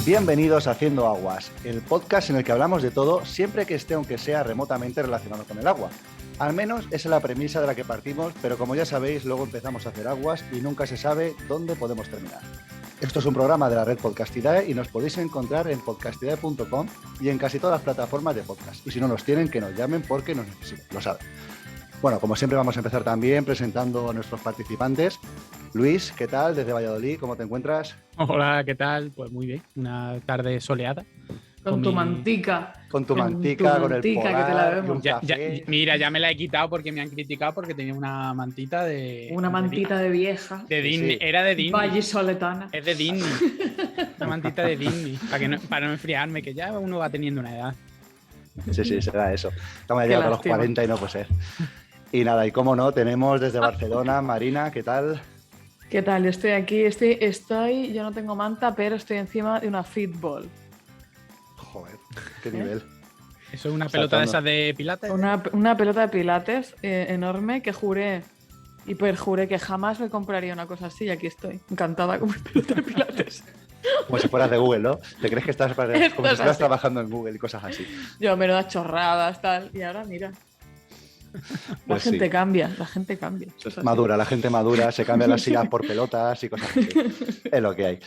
Bienvenidos a Haciendo Aguas, el podcast en el que hablamos de todo siempre que esté, aunque sea remotamente relacionado con el agua. Al menos esa es la premisa de la que partimos, pero como ya sabéis, luego empezamos a hacer aguas y nunca se sabe dónde podemos terminar. Esto es un programa de la red Podcastidae y nos podéis encontrar en podcastidae.com y en casi todas las plataformas de podcast. Y si no nos tienen, que nos llamen porque nos necesitan, lo saben. Bueno, como siempre vamos a empezar también presentando a nuestros participantes. Luis, ¿qué tal? Desde Valladolid, ¿cómo te encuentras? Hola, ¿qué tal? Pues muy bien, una tarde soleada. Con tu mantica. Con tu mantica, con el polar, que te la vemos. y un café. Mira, ya me la he quitado porque me han criticado porque tenía una mantita de... Una mantita de vieja. De Disney, Sí. era de Disney. Vallisoletana. Es de Disney. Una mantita de Disney, para no enfriarme, que ya uno va teniendo una edad. Sí, será eso. Estamos Qué llegando a los lástima. 40 y no puede ser. Y nada, y cómo no, tenemos desde Barcelona, Marina, ¿qué tal? ¿Qué tal? Estoy aquí, yo no tengo manta, pero estoy encima de una fitball. Joder, qué nivel. Eso es una pelota de esas de pilates. Una pelota de pilates enorme que juré y perjuré que jamás me compraría una cosa así y aquí estoy, encantada con mi pelota de pilates. Como si fueras de Google, ¿no? ¿Te crees que estás como si Esto es estuvieras así. trabajando en Google y cosas así? Yo menudas chorradas, tal, y ahora mira. La Pues gente sí. cambia, la gente cambia. Eso es así. Madura, la gente madura, se cambia las sillas por pelotas y cosas así. Es lo que hay.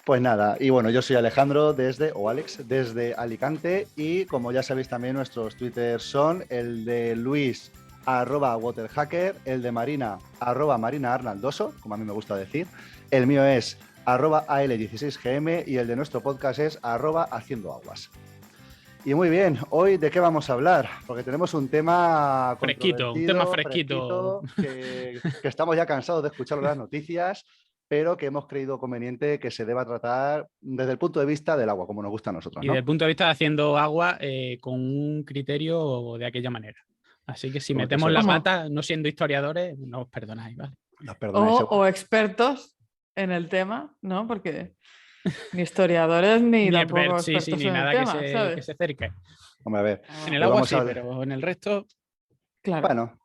Pues nada, y bueno, yo soy Alejandro Alex, desde Alicante, y como ya sabéis también nuestros twitters son el de Luis @waterhacker, el de Marina @marinaarnaldoso, como a mí me gusta decir, el mío es @al16gm y el de nuestro podcast es @haciendoaguas. Y muy bien, hoy ¿de qué vamos a hablar? Porque tenemos un tema Fresquito, un tema fresquito. que estamos ya cansados de escuchar las noticias, pero que hemos creído conveniente que se deba tratar desde el punto de vista del agua, como nos gusta a nosotros, Y ¿no? desde el punto de vista de haciendo agua con un criterio de aquella manera. Así que si Como metemos que la eso es. pata, no siendo historiadores, no os perdonáis, ¿vale? Nos perdonáis, O expertos en el tema, ¿no? Porque ni historiadores ni tampoco expertos sí, ni en el nada tema, que ¿sabes? se acerque. Hombre, a ver, En el hoy agua vamos sí, a- pero en el resto... Claro. Bueno,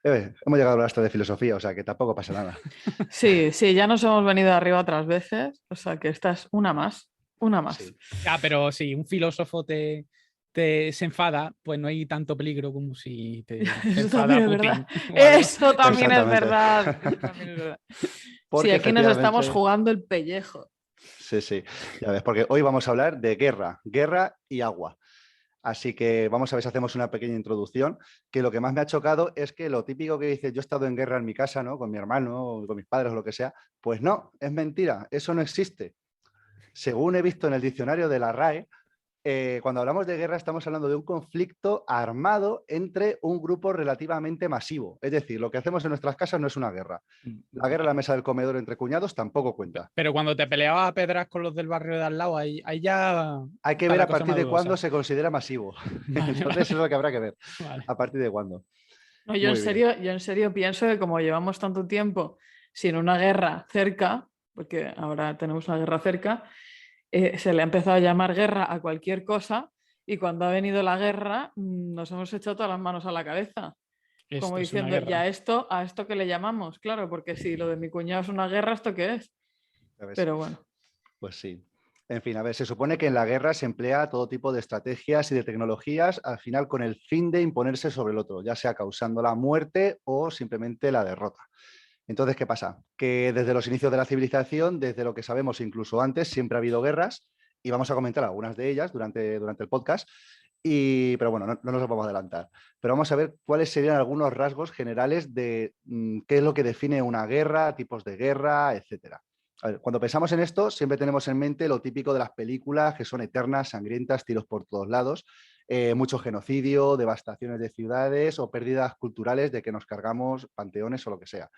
hemos llegado a hablar hasta de filosofía, o sea que tampoco pasa nada. Sí, ya nos hemos venido arriba otras veces, o sea que esta es una más, una más. Sí. Pero si un filósofo se enfada, pues no hay tanto peligro como si te Eso enfada también es Putin. verdad. o algo. Eso también es Exactamente. verdad. Eso también es verdad. Porque Sí, aquí nos estamos efectivamente- jugando el pellejo. Sí, ya ves, porque hoy vamos a hablar de guerra y agua. Así que vamos a ver si hacemos una pequeña introducción, que lo que más me ha chocado es que lo típico que dice, yo he estado en guerra en mi casa, ¿no? Con mi hermano, o con mis padres o lo que sea, pues no, es mentira, eso no existe. Según he visto en el diccionario de la RAE, cuando hablamos de guerra estamos hablando de un conflicto armado entre un grupo relativamente masivo. Es decir, lo que hacemos en nuestras casas no es una guerra. La guerra en la mesa del comedor entre cuñados tampoco cuenta. Pero cuando te peleabas a pedras con los del barrio de al lado, ahí ya... Hay que está ver la a cosa partir más de dudosa. cuándo se considera masivo. Vale, Entonces vale. eso es lo que habrá que ver. Vale. ¿A partir de cuándo? No, yo Muy en serio pienso que como llevamos tanto tiempo sin una guerra cerca, porque ahora tenemos una guerra cerca, se le ha empezado a llamar guerra a cualquier cosa y cuando ha venido la guerra nos hemos echado todas las manos a la cabeza. Como Esto es una diciendo, guerra. ¿ya a esto qué le llamamos? Claro, porque si lo de mi cuñado es una guerra, ¿esto qué es? ¿Ya ves? Pero bueno, Pues sí. En fin, a ver, se supone que en la guerra se emplea todo tipo de estrategias y de tecnologías, al final con el fin de imponerse sobre el otro, ya sea causando la muerte o simplemente la derrota. Entonces, ¿qué pasa? Que desde los inicios de la civilización, desde lo que sabemos incluso antes, siempre ha habido guerras y vamos a comentar algunas de ellas durante el podcast. Pero bueno, no nos vamos a adelantar. Pero vamos a ver cuáles serían algunos rasgos generales de qué es lo que define una guerra, tipos de guerra, etcétera. A ver, cuando pensamos en esto, siempre tenemos en mente lo típico de las películas, que son eternas, sangrientas, tiros por todos lados, mucho genocidio, devastaciones de ciudades o pérdidas culturales de que nos cargamos panteones o lo que sea.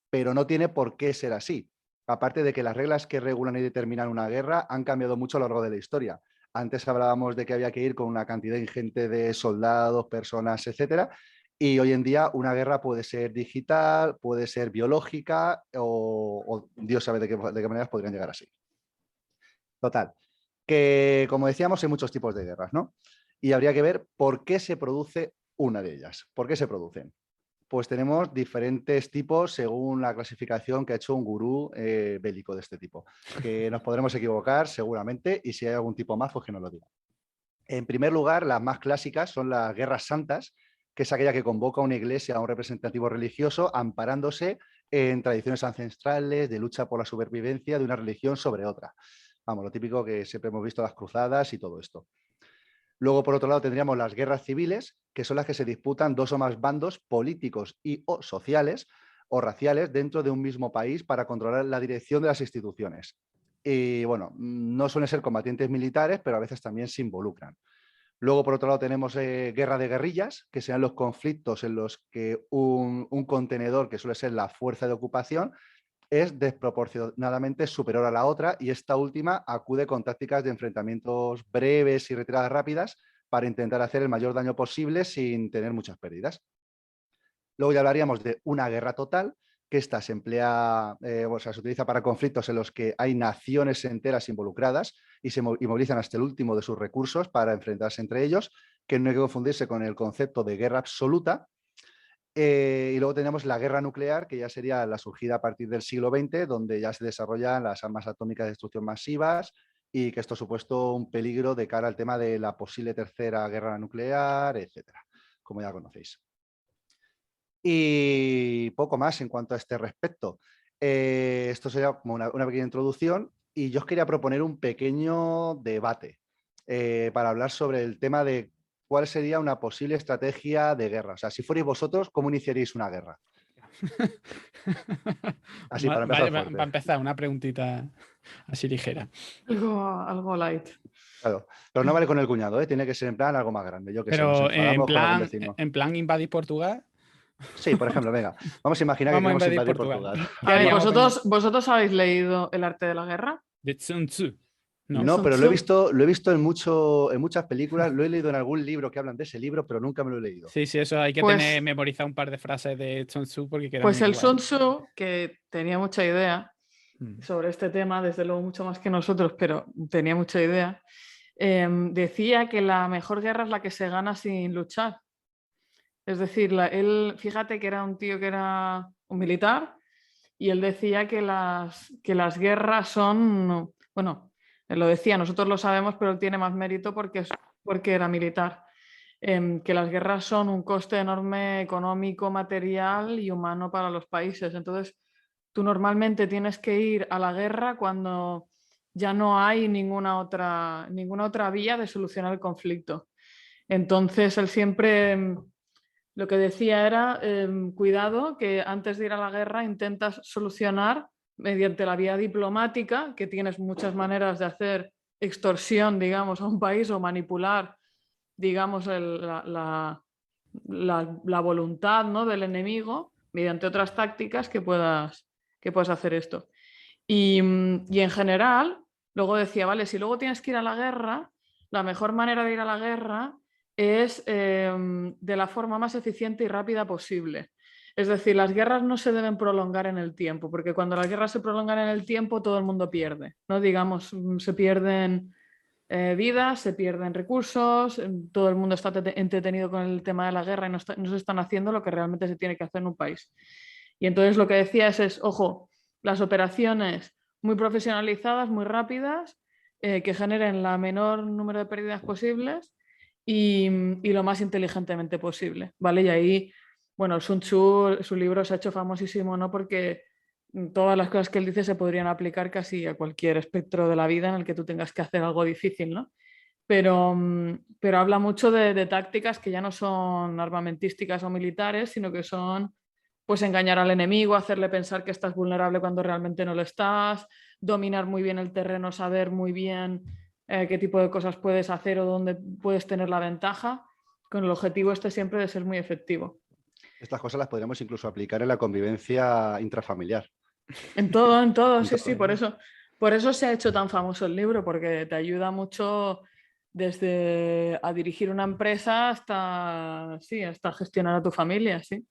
Pero no tiene por qué ser así. Aparte de que las reglas que regulan y determinan una guerra han cambiado mucho a lo largo de la historia. Antes hablábamos de que había que ir con una cantidad ingente de soldados, personas, etcétera. Y hoy en día una guerra puede ser digital, puede ser biológica o Dios sabe de qué maneras podrían llegar así. Total, que como decíamos hay muchos tipos de guerras, ¿no? Y habría que ver por qué se produce una de ellas. ¿Por qué se producen? Pues tenemos diferentes tipos según la clasificación que ha hecho un gurú bélico de este tipo, que nos podremos equivocar seguramente, y si hay algún tipo más, pues que nos lo diga. En primer lugar, las más clásicas son las guerras santas, que es aquella que convoca a una iglesia, a un representativo religioso, amparándose en tradiciones ancestrales de lucha por la supervivencia de una religión sobre otra. Vamos, lo típico que siempre hemos visto, las cruzadas y todo esto. Luego, por otro lado, tendríamos las guerras civiles, que son las que se disputan dos o más bandos políticos y o sociales o raciales dentro de un mismo país para controlar la dirección de las instituciones. Y bueno, no suelen ser combatientes militares, pero a veces también se involucran. Luego, por otro lado, tenemos guerra de guerrillas, que sean los conflictos en los que un contenedor, que suele ser la fuerza de ocupación, es desproporcionadamente superior a la otra, y esta última acude con tácticas de enfrentamientos breves y retiradas rápidas para intentar hacer el mayor daño posible sin tener muchas pérdidas. Luego ya hablaríamos de una guerra total, que esta se emplea, o sea, se utiliza para conflictos en los que hay naciones enteras involucradas y se movilizan hasta el último de sus recursos para enfrentarse entre ellos, que no hay que confundirse con el concepto de guerra absoluta. Y luego tenemos la guerra nuclear, que ya sería la surgida a partir del siglo XX, donde ya se desarrollan las armas atómicas de destrucción masivas, y que esto ha supuesto un peligro de cara al tema de la posible tercera guerra nuclear, etcétera, como ya conocéis. Y poco más en cuanto a este respecto. Esto sería como una pequeña introducción, y yo os quería proponer un pequeño debate para hablar sobre el tema de cuál sería una posible estrategia de guerra. O sea, si fuerais vosotros, ¿cómo iniciaríais una guerra? Así, para empezar fuerte. Para empezar, una preguntita así ligera. Algo light. Claro, pero no vale con el cuñado, ¿eh? Tiene que ser en plan algo más grande. Yo que sé, nos Pero enfadamos con algún vecino. en plan invadir Portugal. Sí, por ejemplo, venga. Vamos a imaginar que Vamos a queremos invadir invadir Portugal. Portugal. A ver, Haríamos ¿vosotros habéis leído El arte de la guerra? de Sun Tzu. No. No, Sun pero Tzu. lo he visto en muchas películas, lo he leído en algún libro que hablan de ese libro, pero nunca me lo he leído. Sí, eso hay que Pues- tener memorizado un par de frases de Sun Tzu porque queda Pues muy el guay. Sun Tzu, que tenía mucha idea Mm. sobre este tema, desde luego mucho más que nosotros, pero tenía mucha idea, decía que la mejor guerra es la que se gana sin luchar. Es decir, él, fíjate que era un tío que era un militar, y él decía que las guerras son, bueno, él lo decía, nosotros lo sabemos, pero él tiene más mérito porque era militar, que las guerras son un coste enorme económico, material y humano para los países. Entonces, tú normalmente tienes que ir a la guerra cuando ya no hay ninguna otra vía de solucionar el conflicto. Entonces, él siempre lo que decía era, cuidado, que antes de ir a la guerra intentas solucionar mediante la vía diplomática, que tienes muchas maneras de hacer extorsión, digamos, a un país o manipular, digamos, la voluntad, ¿no?, del enemigo mediante otras tácticas que puedas hacer esto. Y en general, luego decía, vale, si luego tienes que ir a la guerra, la mejor manera de ir a la guerra es de la forma más eficiente y rápida posible. Es decir, las guerras no se deben prolongar en el tiempo, porque cuando las guerras se prolongan en el tiempo, todo el mundo pierde, ¿no? Digamos, se pierden vidas, se pierden recursos, todo el mundo está entretenido con el tema de la guerra y no se están haciendo lo que realmente se tiene que hacer en un país. Y entonces lo que decías es, ojo, las operaciones muy profesionalizadas, muy rápidas, que generen la menor número de pérdidas posibles y lo más inteligentemente posible, ¿vale? Y ahí, bueno, Sun Tzu, su libro se ha hecho famosísimo, ¿no? Porque todas las cosas que él dice se podrían aplicar casi a cualquier espectro de la vida en el que tú tengas que hacer algo difícil, ¿no? Pero habla mucho de tácticas que ya no son armamentísticas o militares, sino que son, pues, engañar al enemigo, hacerle pensar que estás vulnerable cuando realmente no lo estás, dominar muy bien el terreno, saber muy bien qué tipo de cosas puedes hacer o dónde puedes tener la ventaja, con el objetivo siempre de ser muy efectivo. Estas cosas las podríamos incluso aplicar en la convivencia intrafamiliar. En todo, sí, todo. por eso se ha hecho tan famoso el libro, porque te ayuda mucho desde a dirigir una empresa hasta gestionar a tu familia, sí,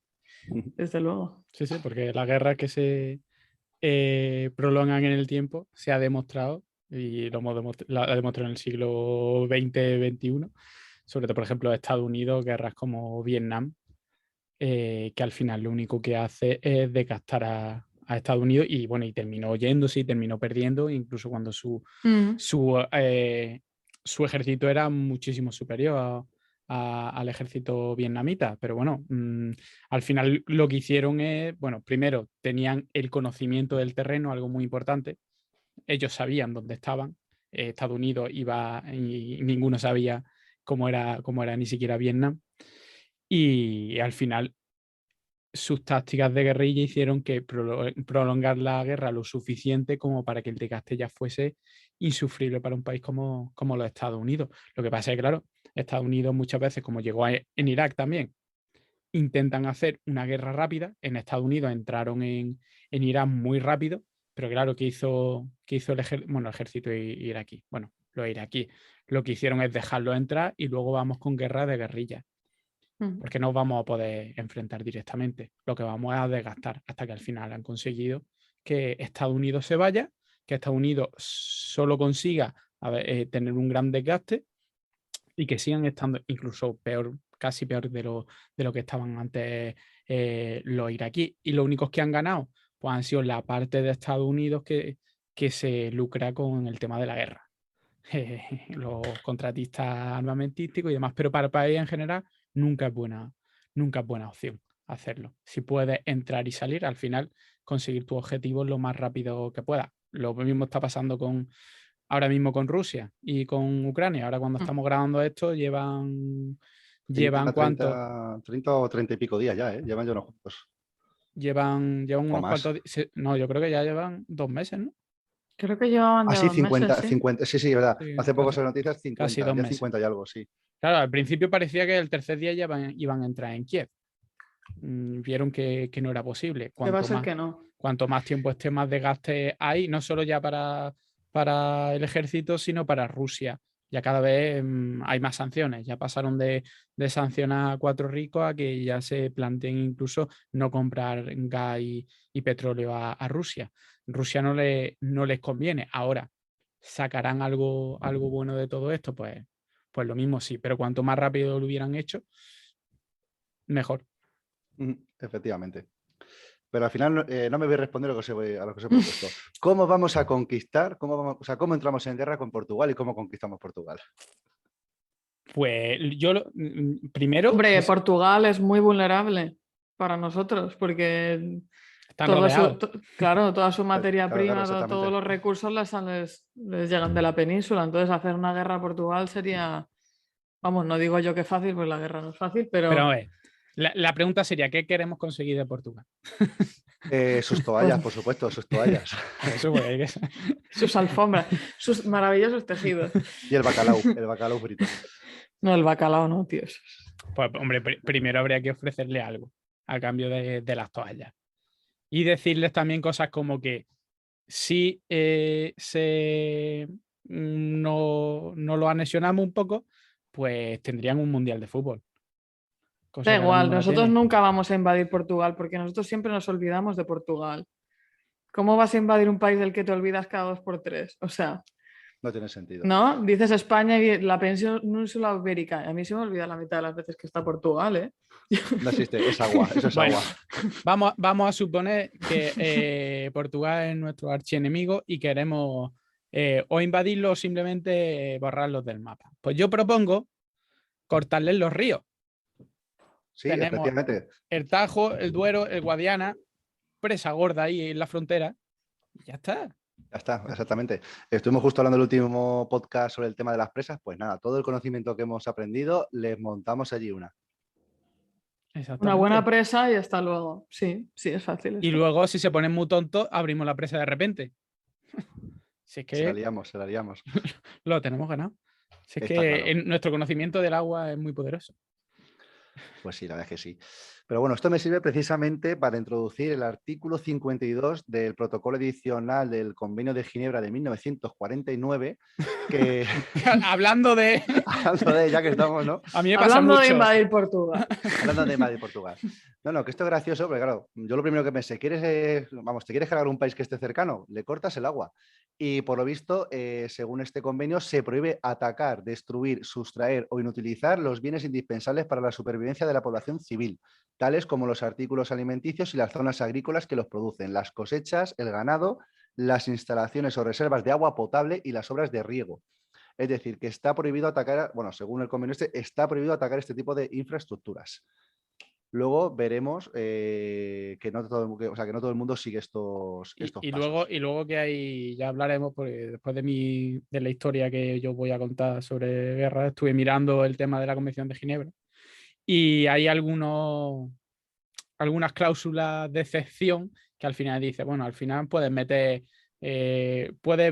desde luego. Sí, porque las guerras que se prolongan en el tiempo se ha demostrado, y lo ha demostrado en el siglo XX-XXI, sobre todo, por ejemplo, Estados Unidos, guerras como Vietnam, que al final lo único que hace es desgastar a Estados Unidos y bueno, y terminó yéndose y terminó perdiendo, incluso cuando su ejército era muchísimo superior al ejército vietnamita. Pero bueno, al final lo que hicieron es, bueno, primero tenían el conocimiento del terreno, algo muy importante. Ellos sabían dónde estaban. Estados Unidos iba y ninguno sabía cómo era ni siquiera Vietnam. Y al final sus tácticas de guerrilla hicieron que prolongar la guerra lo suficiente como para que el desgaste ya fuese insufrible para un país como los Estados Unidos. Lo que pasa es que, claro, Estados Unidos muchas veces, como llegó en Irak también, intentan hacer una guerra rápida. En Estados Unidos entraron en Irak muy rápido, pero claro, ¿qué hizo el ejército iraquí? Bueno, los iraquíes lo que hicieron es dejarlo entrar y luego vamos con guerra de guerrilla. Porque no vamos a poder enfrentar directamente. Lo que vamos a desgastar hasta que al final han conseguido que Estados Unidos se vaya, que Estados Unidos solo consiga tener un gran desgaste y que sigan estando incluso peor, casi peor de lo que estaban antes los iraquíes. Y los únicos que han ganado pues han sido la parte de Estados Unidos que se lucra con el tema de la guerra. Los contratistas armamentísticos y demás, pero para el país en general nunca es buena opción hacerlo. Si puedes entrar y salir, al final conseguir tus objetivos lo más rápido que puedas. Lo mismo está pasando ahora mismo con Rusia y con Ucrania. Ahora cuando estamos grabando esto llevan 30 o 30 y pico días ya, llevan ya unos cuantos. Llevan unos más. cuantos días. No, yo creo que ya llevan 2 meses, ¿no? Creo que llevaban sí, 50, meses, 50, sí, verdad. Sí, hace poco se noticias 50, casi 2 ya meses. 50 y algo, sí. Claro, al principio parecía que el tercer día ya iban a entrar en Kiev. Vieron que no era posible. Cuanto más tiempo esté, más desgaste hay, no solo ya para el ejército, sino para Rusia. Ya cada vez hay más sanciones. Ya pasaron de sancionar a 4 ricos a que ya se planteen incluso no comprar gas y petróleo a Rusia. Rusia no les conviene. Ahora, ¿sacarán algo bueno de todo esto? Pues lo mismo sí, pero cuanto más rápido lo hubieran hecho, mejor. Efectivamente. Pero al final no me voy a responder a lo que os he propuesto. ¿Cómo vamos a conquistar? ¿Cómo entramos en guerra con Portugal y cómo conquistamos Portugal? Pues yo primero... Hombre, Portugal es muy vulnerable para nosotros porque están rodeados. toda su materia prima, exactamente. todos los recursos les llegan de la península. Entonces hacer una guerra a Portugal sería, vamos, no digo yo que fácil, pues la guerra no es fácil, pero a ver, la pregunta sería, ¿qué queremos conseguir de Portugal? Sus toallas, por supuesto, sus toallas. Eso, pues, sus alfombras, sus maravillosos tejidos. Y el bacalao frito. No, el bacalao no, tío. Pues, hombre, primero habría que ofrecerle algo a cambio de las toallas. Y decirles también cosas como que si no lo anexionamos un poco, pues tendrían un mundial de fútbol. Da igual, nosotros nunca vamos a invadir Portugal porque nosotros siempre nos olvidamos de Portugal. ¿Cómo vas a invadir un país del que te olvidas cada 2 por 3? O sea... No tiene sentido. ¿No? Dices España y la península ibérica. A mí se me olvida la mitad de las veces que está Portugal, ¿eh? No existe, es agua, eso es agua. Vamos a suponer que Portugal es nuestro archienemigo y queremos o invadirlo o simplemente borrarlos del mapa. Pues yo propongo cortarles los ríos. Sí, tenemos efectivamente. El Tajo, el Duero, el Guadiana, presa gorda ahí en la frontera. Y ya está. Ya está, exactamente. Estuvimos justo hablando del último podcast sobre el tema de las presas. Pues nada, todo el conocimiento que hemos aprendido, les montamos allí una. Una buena presa y hasta luego. Sí, es fácil. Y luego, si se ponen muy tontos, abrimos la presa de repente. Si es que se la liamos. Lo tenemos ganado. Si es que nuestro conocimiento del agua es muy poderoso. Pues sí, la verdad es que sí. Pero bueno, esto me sirve precisamente para introducir el artículo 52 del protocolo adicional del Convenio de Ginebra de 1949, que Hablando de... hablando de, ya que estamos, ¿no? A mí me pasa Hablando de mucho. invadir Portugal. Hablando de Madrid y Portugal. No, que esto es gracioso, porque claro, yo lo primero que pensé, ¿te quieres cargar un país que esté cercano? Le cortas el agua. Y por lo visto, según este convenio, se prohíbe atacar, destruir, sustraer o inutilizar los bienes indispensables para la supervivencia de la población civil, tales como los artículos alimenticios y las zonas agrícolas que los producen, las cosechas, el ganado, las instalaciones o reservas de agua potable y las obras de riego. Es decir, que está prohibido atacar, bueno, según el convenio está prohibido atacar este tipo de infraestructuras. Luego veremos que no todo el mundo sigue estos pasos. Y luego que hay, ya hablaremos, porque después de la historia que yo voy a contar sobre guerra, estuve mirando el tema de la Convención de Ginebra y hay algunas cláusulas de excepción que al final dice, bueno, al final puedes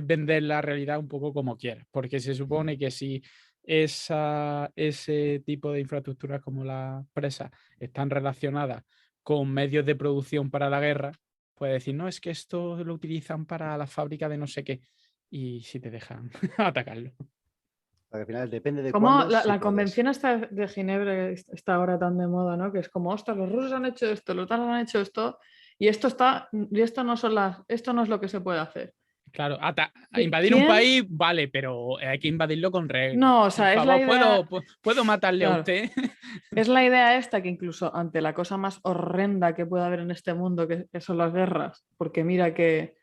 vender la realidad un poco como quieras, porque se supone que si ese tipo de infraestructuras como las presas están relacionadas con medios de producción para la guerra, puedes decir, no, es que esto lo utilizan para la fábrica de no sé qué, y si te dejan atacarlo. Al final depende de Como cuándo. la convención esta de Ginebra está ahora tan de moda, ¿no? Que es como, ostras, los rusos han hecho esto, los talos han hecho esto, y esto no es lo que se puede hacer. Claro, invadir un país, vale, pero hay que invadirlo con reglas. No, o sea, es la idea... ¿Puedo matarle Claro. a usted? Es la idea esta que incluso ante la cosa más horrenda que puede haber en este mundo, que son las guerras, porque mira que,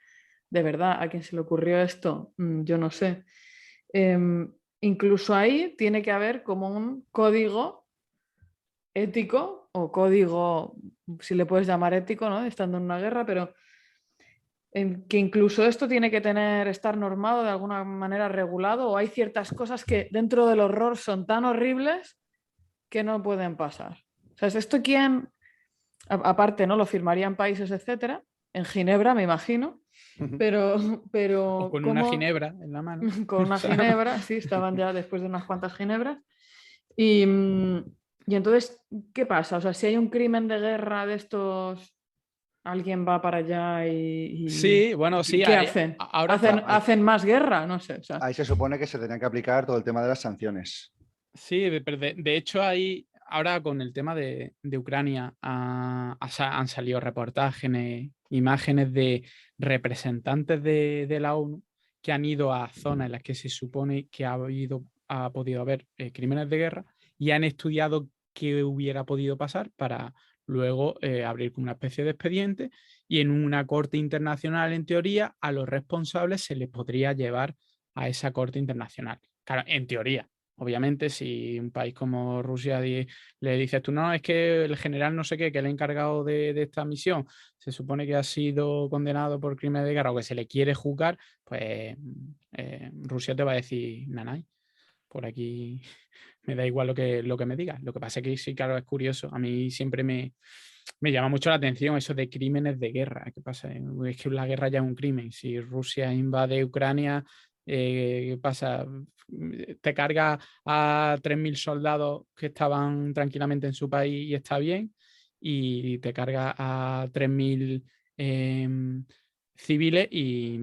de verdad, a quien se le ocurrió esto, yo no sé. Incluso ahí tiene que haber como un código ético o código, si le puedes llamar ético, ¿no? Estando en una guerra, pero que incluso esto tiene que estar normado de alguna manera regulado, o hay ciertas cosas que dentro del horror son tan horribles que no pueden pasar. O sea, esto quién, aparte, ¿no? Lo firmarían países, etcétera, en Ginebra, me imagino, pero O con una ginebra en la mano. con una ginebra, sí, estaban ya después de unas cuantas ginebras. Y entonces, ¿qué pasa? O sea, si hay un crimen de guerra de estos, alguien va para allá y sí, bueno, sí. ¿qué hacen? Ahora ¿Hacen más guerra? No sé. O sea. Ahí se supone que se tenían que aplicar todo el tema de las sanciones. Sí, pero de hecho ahora con el tema de Ucrania han salido reportajes, imágenes de representantes de la ONU que han ido a zonas en las que se supone que ha podido haber crímenes de guerra y han estudiado qué hubiera podido pasar para luego abrir una especie de expediente y en una corte internacional, en teoría, a los responsables se les podría llevar a esa corte internacional. Claro, en teoría. Obviamente, si un país como Rusia le dices tú, no, es que el general no sé qué, que el encargado de esta misión se supone que ha sido condenado por crimen de guerra o que se le quiere juzgar, pues Rusia te va a decir, nanay, por aquí me da igual lo que me digas. Lo que pasa es que sí, claro, es curioso. A mí siempre me llama mucho la atención eso de crímenes de guerra. ¿Qué pasa? Es que la guerra ya es un crimen. Si Rusia invade Ucrania, ¿qué pasa? Te carga a 3.000 soldados que estaban tranquilamente en su país y está bien, y te carga a 3.000 civiles y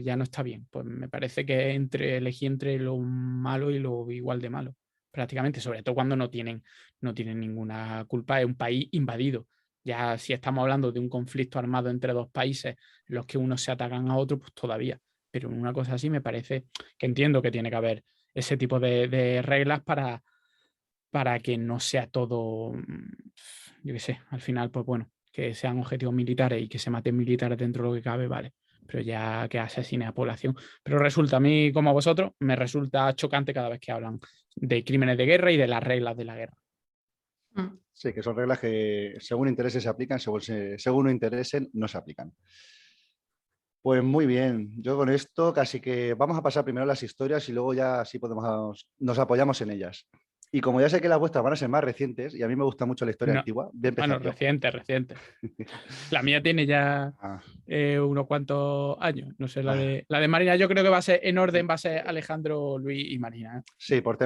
ya no está bien. Pues me parece que elegí entre lo malo y lo igual de malo, prácticamente, sobre todo cuando no tienen ninguna culpa, es un país invadido. Ya si estamos hablando de un conflicto armado entre dos países en los que unos se atacan a otros, pues todavía. Pero en una cosa así me parece que entiendo que tiene que haber ese tipo de reglas para que no sea todo, yo qué sé, al final, pues bueno, que sean objetivos militares y que se maten militares dentro de lo que cabe, vale. Pero ya que asesine a población. Pero resulta, a mí, como a vosotros, me resulta chocante cada vez que hablan de crímenes de guerra y de las reglas de la guerra. Sí, que son reglas que según intereses se aplican, según no interesen no se aplican. Pues muy bien, yo con esto casi que vamos a pasar primero las historias y luego ya así nos apoyamos en ellas. Y como ya sé que las vuestras van a ser más recientes, y a mí me gusta mucho la historia antigua, voy a empezar yo. Reciente. La mía tiene ya unos cuantos años. No sé, la de Marina yo creo que va a ser en orden, va a ser Alejandro, Luis y Marina. Sí, por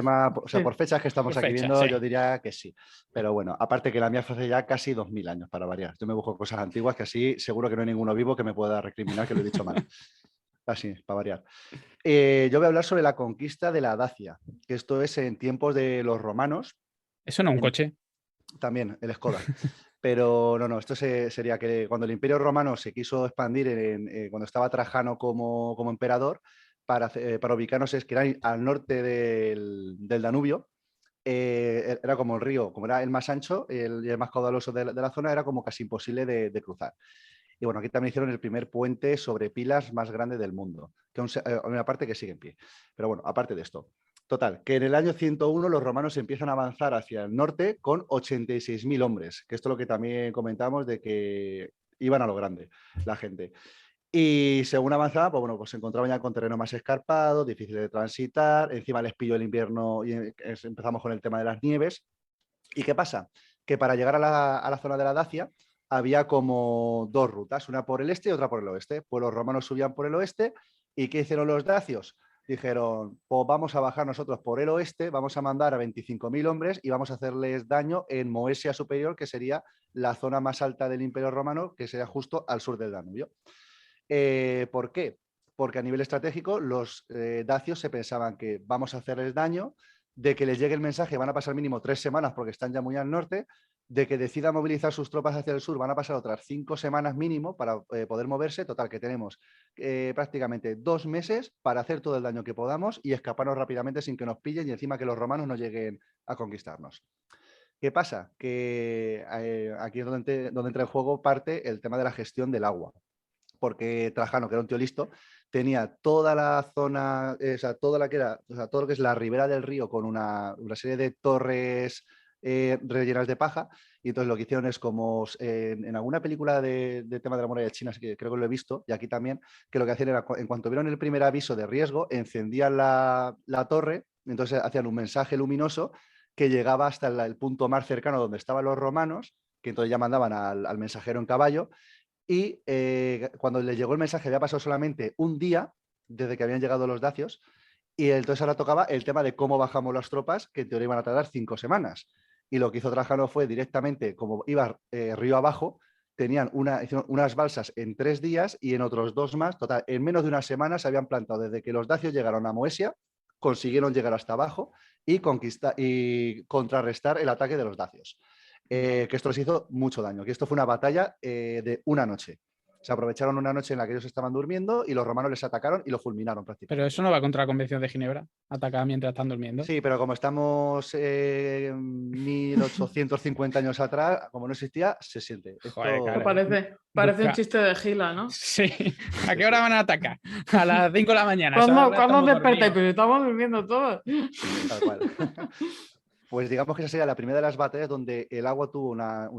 fechas que estamos aquí viendo, sí. Yo diría que sí. Pero bueno, aparte que la mía fue hace ya casi 2000 años para variar. Yo me busco cosas antiguas que así seguro que no hay ninguno vivo que me pueda recriminar que lo he dicho mal. así, para variar. Yo voy a hablar sobre la conquista de la Dacia, que esto es en tiempos de los romanos. Eso no es un coche. También, el Skoda. Pero no, esto sería que cuando el Imperio Romano se quiso expandir, cuando estaba Trajano como emperador, para ubicarnos, es que era al norte del Danubio, era como el río, como era el más ancho y el más caudaloso de la zona, era como casi imposible de cruzar. Y bueno, aquí también hicieron el primer puente sobre pilas más grande del mundo, que una parte que sigue en pie. Pero bueno, aparte de esto. Total, que en el año 101 los romanos empiezan a avanzar hacia el norte con 86.000 hombres, que esto es lo que también comentamos de que iban a lo grande la gente. Y según avanzaban, pues bueno, pues se encontraban ya con terreno más escarpado, difícil de transitar, encima les pilló el invierno y empezamos con el tema de las nieves. ¿Y qué pasa? Que para llegar a la zona de la Dacia había como dos rutas, una por el este y otra por el oeste. Pues los romanos subían por el oeste y ¿qué hicieron los dacios? Dijeron, pues vamos a bajar nosotros por el oeste, vamos a mandar a 25.000 hombres y vamos a hacerles daño en Moesia Superior, que sería la zona más alta del Imperio Romano, que sería justo al sur del Danubio. ¿Por qué? Porque a nivel estratégico los dacios se pensaban que vamos a hacerles daño, de que les llegue el mensaje van a pasar mínimo 3 semanas porque están ya muy al norte, de que decida movilizar sus tropas hacia el sur van a pasar otras 5 semanas mínimo para poder moverse. Total, que tenemos prácticamente 2 meses para hacer todo el daño que podamos y escaparnos rápidamente sin que nos pillen y encima que los romanos no lleguen a conquistarnos. ¿Qué pasa? Que aquí es donde entra en juego parte el tema de la gestión del agua. Porque Trajano, que era un tío listo, tenía toda la zona, o sea, todo lo que es la ribera del río con una serie de torres rellenas de paja. Y entonces lo que hicieron es como en alguna película de tema de la muralla china, así que creo que lo he visto, y aquí también, que lo que hacían era, en cuanto vieron el primer aviso de riesgo, encendían la torre, entonces hacían un mensaje luminoso que llegaba hasta el punto más cercano donde estaban los romanos, que entonces ya mandaban al mensajero en caballo. Y cuando les llegó el mensaje había pasado solamente un día desde que habían llegado los dacios y entonces ahora tocaba el tema de cómo bajamos las tropas, que en teoría iban a tardar 5 semanas. Y lo que hizo Trajano fue directamente, como iba río abajo, hicieron unas balsas en 3 días y en otros 2 más. Total, en menos de una semana se habían plantado desde que los dacios llegaron a Moesia, consiguieron llegar hasta abajo y contrarrestar el ataque de los dacios. Que esto les hizo mucho daño, que esto fue una batalla de una noche. Se aprovecharon una noche en la que ellos estaban durmiendo y los romanos les atacaron y lo fulminaron prácticamente. Pero eso no va contra la Convención de Ginebra, atacar mientras están durmiendo. Sí, pero como estamos 1850 años atrás, como no existía, se siente. Joder, Esto claro. parece un chiste de Gila, ¿no? Sí. ¿A qué hora van a atacar? A las 5 de la mañana. ¿Cuándo os despertáis? Pero estamos durmiendo todos. Tal cual. Pues digamos que esa sería la primera de las batallas donde el agua tuvo una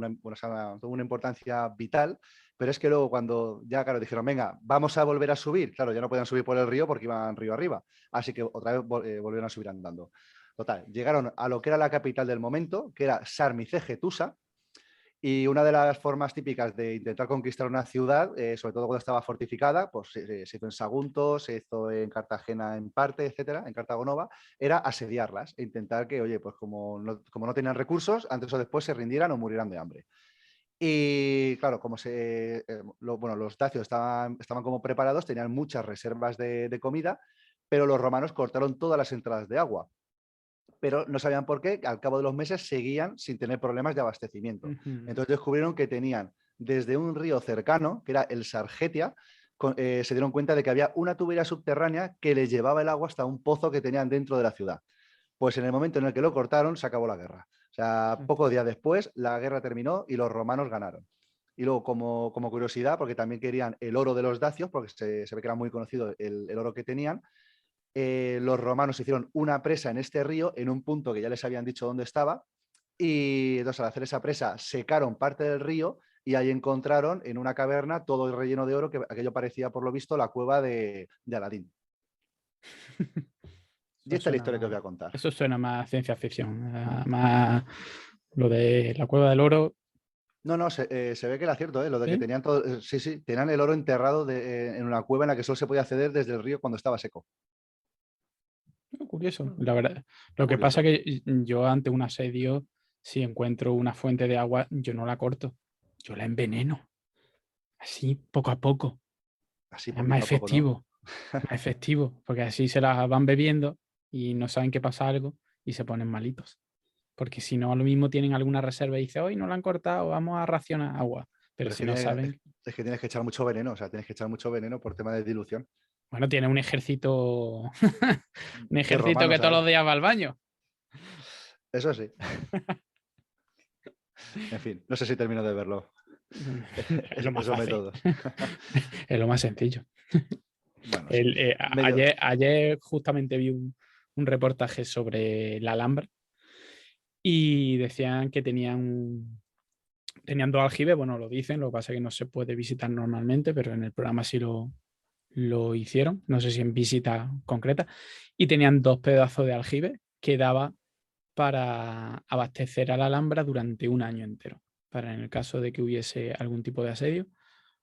importancia vital, pero es que luego cuando ya, claro, dijeron, venga, vamos a volver a subir, claro, ya no podían subir por el río porque iban río arriba, así que otra vez volvieron a subir andando. Total, llegaron a lo que era la capital del momento, que era Sarmizegetusa, y una de las formas típicas de intentar conquistar una ciudad, sobre todo cuando estaba fortificada, pues se hizo en Sagunto, se hizo en Cartagena en parte, etcétera, en Cartago Nova, era asediarlas e intentar que, oye, pues como no tenían recursos, antes o después se rindieran o murieran de hambre. Y claro, los dacios estaban como preparados, tenían muchas reservas de comida, pero los romanos cortaron todas las entradas de agua. Pero no sabían por qué, al cabo de los meses seguían sin tener problemas de abastecimiento. Entonces descubrieron que tenían desde un río cercano, que era el Sargetia, se dieron cuenta de que había una tubería subterránea que les llevaba el agua hasta un pozo que tenían dentro de la ciudad. Pues en el momento en el que lo cortaron, se acabó la guerra. O sea, pocos días después, la guerra terminó y los romanos ganaron. Y luego, como curiosidad, porque también querían el oro de los dacios, porque se ve que era muy conocido el oro que tenían, los romanos hicieron una presa en este río, en un punto que ya les habían dicho dónde estaba, y entonces al hacer esa presa secaron parte del río y ahí encontraron en una caverna todo el relleno de oro, que aquello parecía por lo visto la cueva de Aladín. Y esta es la historia que os voy a contar. Eso suena más ciencia ficción, más lo de la cueva del oro. No, se ve que era cierto, lo de ¿Sí? que tenían todo, sí, tenían el oro enterrado en una cueva en la que solo se podía acceder desde el río cuando estaba seco. Curioso, la verdad. Lo que pasa es que yo ante un asedio, si encuentro una fuente de agua, yo no la corto, yo la enveneno. Así, poco a poco. Así es más efectivo. más efectivo, porque así se las van bebiendo y no saben que pasa algo y se ponen malitos. Porque si no, a lo mismo tienen alguna reserva y dicen, hoy no la han cortado, vamos a racionar agua. Pero Pero es si que, no saben, es que tienes que echar mucho veneno, o sea, tienes que echar mucho veneno por tema de dilución. bueno, tiene un ejército, un De ejército que romanos todos ahí. los días va al baño. Eso sí. En fin, no sé si termino de verlo. Es lo más Esos fácil. métodos. Es lo más sencillo. Bueno, sí. Medio. Ayer justamente vi un reportaje sobre la Alhambra y decían que tenían dos aljibes, bueno, lo dicen, lo que pasa es que no se puede visitar normalmente, pero en el programa sí lo hicieron, no sé si en visita concreta, y tenían dos pedazos de aljibe que daba para abastecer a la Alhambra durante un año entero, para en el caso de que hubiese algún tipo de asedio,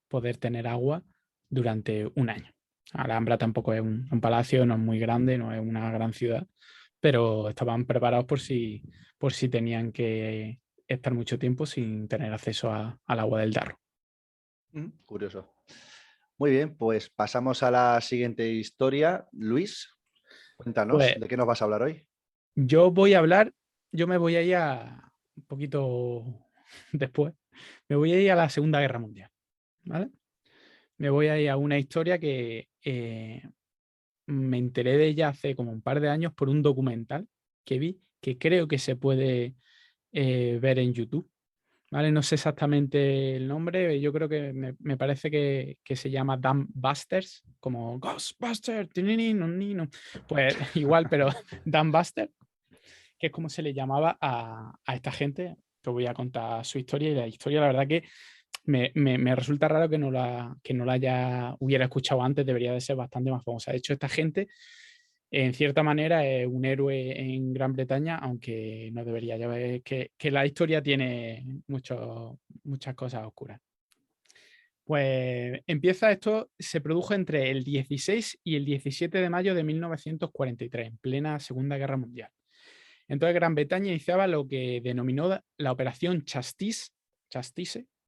poder tener agua durante un año. Alhambra tampoco es un palacio, no es muy grande, no es una gran ciudad, pero estaban preparados por si tenían que estar mucho tiempo sin tener acceso al agua del Darro. Curioso. Muy bien, pues pasamos a la siguiente historia. Luis, cuéntanos, Pues ¿de qué nos vas a hablar hoy? yo me voy a ir un poquito después, me voy a ir a la Segunda Guerra Mundial, ¿vale? Me voy a ir a una historia que me enteré de ella hace como un par de años por un documental que vi, que creo que se puede ver en YouTube. ¿Vale? No sé exactamente el nombre, yo creo que me parece que se llama Dumb Busters, como Ghostbusters, pues igual, pero Dumb Buster, que es como se le llamaba a esta gente. Te voy a contar su historia y la historia, la verdad que me resulta raro que no la hubiera escuchado antes, debería de ser bastante más famosa. De hecho, esta gente, en cierta manera, es un héroe en Gran Bretaña, aunque no debería. Ya ves que la historia tiene muchas cosas oscuras. Pues empieza esto, se produjo entre el 16 y el 17 de mayo de 1943, en plena Segunda Guerra Mundial. Entonces Gran Bretaña iniciaba lo que denominó la Operación Chastise,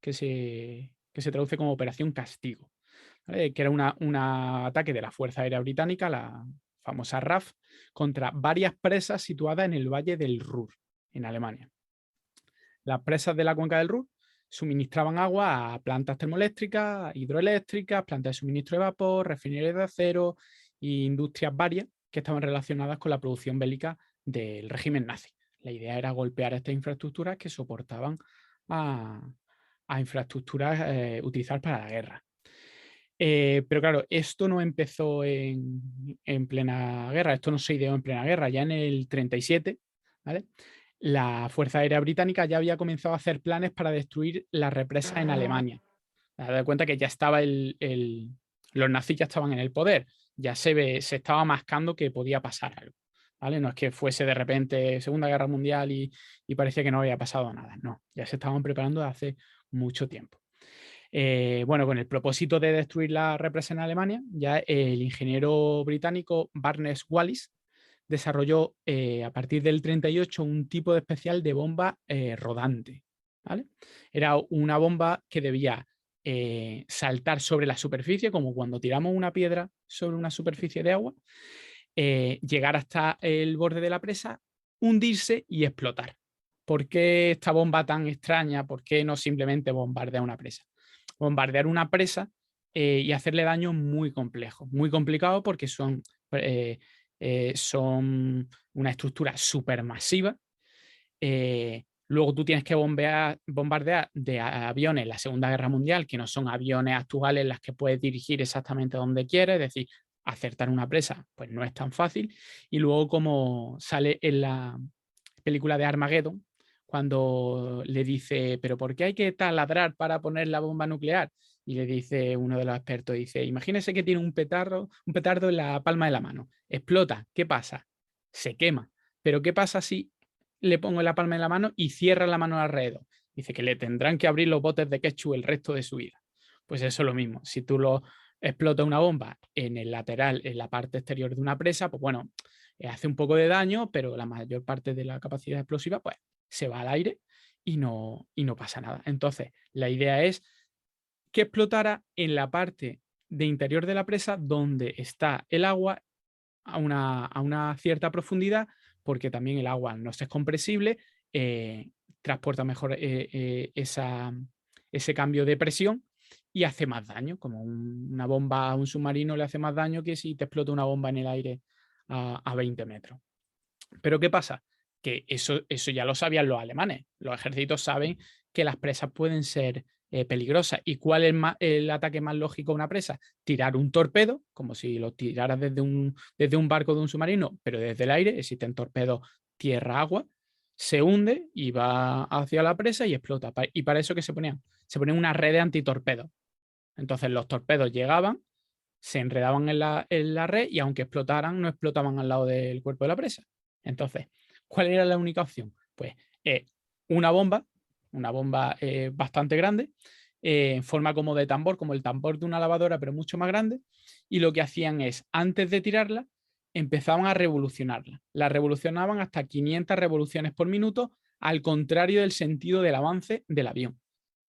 que se traduce como Operación Castigo, ¿vale? Que era un ataque de la Fuerza Aérea Británica, la famosa RAF, contra varias presas situadas en el Valle del Ruhr, en Alemania. Las presas de la cuenca del Ruhr suministraban agua a plantas termoeléctricas, hidroeléctricas, plantas de suministro de vapor, refinerías de acero e industrias varias que estaban relacionadas con la producción bélica del régimen nazi. La idea era golpear estas infraestructuras que soportaban a infraestructuras utilizadas para la guerra. Pero claro, esto no empezó en plena guerra, esto no se ideó en plena guerra, ya en el 37, ¿vale? La Fuerza Aérea Británica ya había comenzado a hacer planes para destruir las represas en Alemania. Te das cuenta que ya estaba los nazis ya estaban en el poder, ya se estaba mascando que podía pasar algo, ¿vale? No es que fuese de repente Segunda Guerra Mundial y parecía que no había pasado nada, no, ya se estaban preparando desde hace mucho tiempo. Bueno, con el propósito de destruir la represa en Alemania, ya el ingeniero británico Barnes Wallis desarrolló a partir del 38 un tipo de especial de bomba rodante, ¿vale? Era una bomba que debía saltar sobre la superficie, como cuando tiramos una piedra sobre una superficie de agua, llegar hasta el borde de la presa, hundirse y explotar. ¿Por qué esta bomba tan extraña? ¿Por qué no simplemente bombardear una presa? Bombardear una presa y hacerle daño muy complejo, muy complicado porque son una estructura supermasiva. Luego tú tienes que bombardear de aviones en la Segunda Guerra Mundial, que no son aviones actuales en las que puedes dirigir exactamente donde quieres, es decir, acertar una presa pues no es tan fácil. Y luego como sale en la película de Armageddon, cuando le dice, pero ¿por qué hay que taladrar para poner la bomba nuclear? Y le dice uno de los expertos, dice, imagínese que tiene un petardo en la palma de la mano, explota, ¿qué pasa? Se quema. Pero ¿qué pasa si le pongo en la palma de la mano y cierra la mano alrededor? Dice que le tendrán que abrir los botes de ketchup el resto de su vida. Pues eso es lo mismo. Si tú lo explotas una bomba en el lateral, en la parte exterior de una presa, pues bueno, hace un poco de daño, pero la mayor parte de la capacidad explosiva pues se va al aire y no pasa nada. Entonces, la idea es que explotara en la parte de interior de la presa donde está el agua a una cierta profundidad, porque también el agua, al no ser compresible, transporta mejor ese cambio de presión y hace más daño, como una bomba a un submarino le hace más daño que si te explota una bomba en el aire a 20 metros. Pero ¿qué pasa? Que eso ya lo sabían los alemanes. Los ejércitos saben que las presas pueden ser peligrosas. ¿Y cuál es el ataque más lógico a una presa? Tirar un torpedo, como si lo tiraras desde un barco de un submarino, pero desde el aire. Existen torpedos tierra-agua. Se hunde y va hacia la presa y explota. ¿Y para eso qué se ponían? Se ponían una red de antitorpedos. Entonces los torpedos llegaban, se enredaban en la red y aunque explotaran, no explotaban al lado del cuerpo de la presa. Entonces, ¿cuál era la única opción? Pues una bomba bastante grande, en forma como de tambor, como el tambor de una lavadora, pero mucho más grande. Y lo que hacían es, antes de tirarla, empezaban a revolucionarla. La revolucionaban hasta 500 revoluciones por minuto, al contrario del sentido del avance del avión.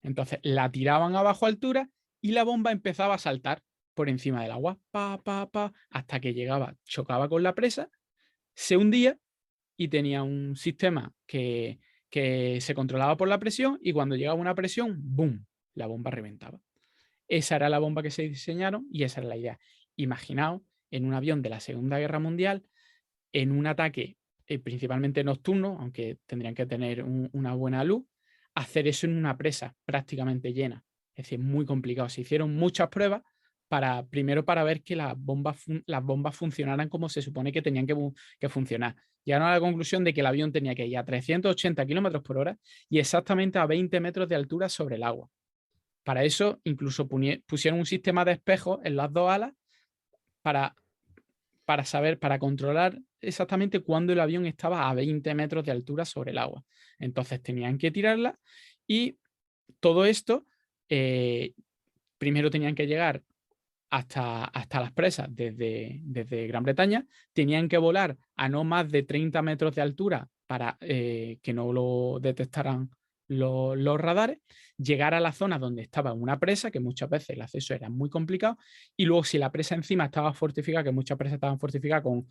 Entonces, la tiraban a baja altura y la bomba empezaba a saltar por encima del agua, hasta que chocaba con la presa, se hundía y tenía un sistema que se controlaba por la presión y cuando llegaba una presión, ¡boom!, la bomba reventaba. Esa era la bomba que se diseñaron y esa era la idea. Imaginaos en un avión de la Segunda Guerra Mundial, en un ataque principalmente nocturno, aunque tendrían que tener una buena luz, hacer eso en una presa prácticamente llena. Es decir, muy complicado. Se hicieron muchas pruebas primero para ver que las bombas funcionaran como se supone que tenían que funcionar. Llegaron a la conclusión de que el avión tenía que ir a 380 kilómetros por hora y exactamente a 20 metros de altura sobre el agua. Para eso incluso pusieron un sistema de espejos en las dos alas para controlar exactamente cuándo el avión estaba a 20 metros de altura sobre el agua. Entonces tenían que tirarla y todo esto primero tenían que llegar hasta las presas desde Gran Bretaña, tenían que volar a no más de 30 metros de altura para que no lo detectaran los radares, llegar a la zona donde estaba una presa, que muchas veces el acceso era muy complicado, y luego si la presa encima estaba fortificada, que muchas presas estaban fortificadas con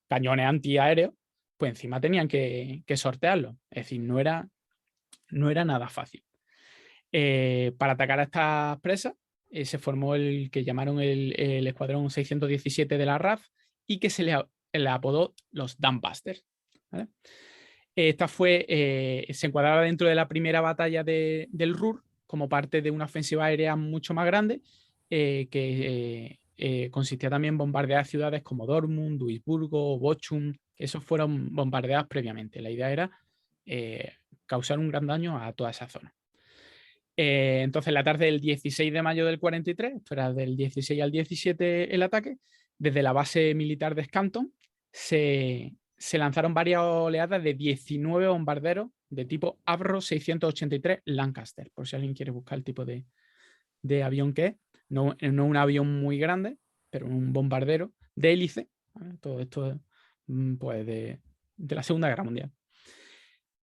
cañones antiaéreos, pues encima tenían que sortearlo. Es decir, no era nada fácil. Para atacar a estas presas, se formó el que llamaron el Escuadrón 617 de la RAF y que se le apodó los Dambusters, ¿vale? Esta se encuadraba dentro de la primera batalla del Ruhr como parte de una ofensiva aérea mucho más grande que consistía también en bombardear ciudades como Dortmund, Duisburgo, Bochum. Esos fueron bombardeadas previamente. La idea era causar un gran daño a toda esa zona. Entonces, la tarde del 16 de mayo del 43, esto era del 16 al 17 el ataque, desde la base militar de Scranton se lanzaron varias oleadas de 19 bombarderos de tipo Avro 683 Lancaster, por si alguien quiere buscar el tipo de avión que es. No un avión muy grande, pero un bombardero de hélice, ¿vale? Todo esto pues de la Segunda Guerra Mundial.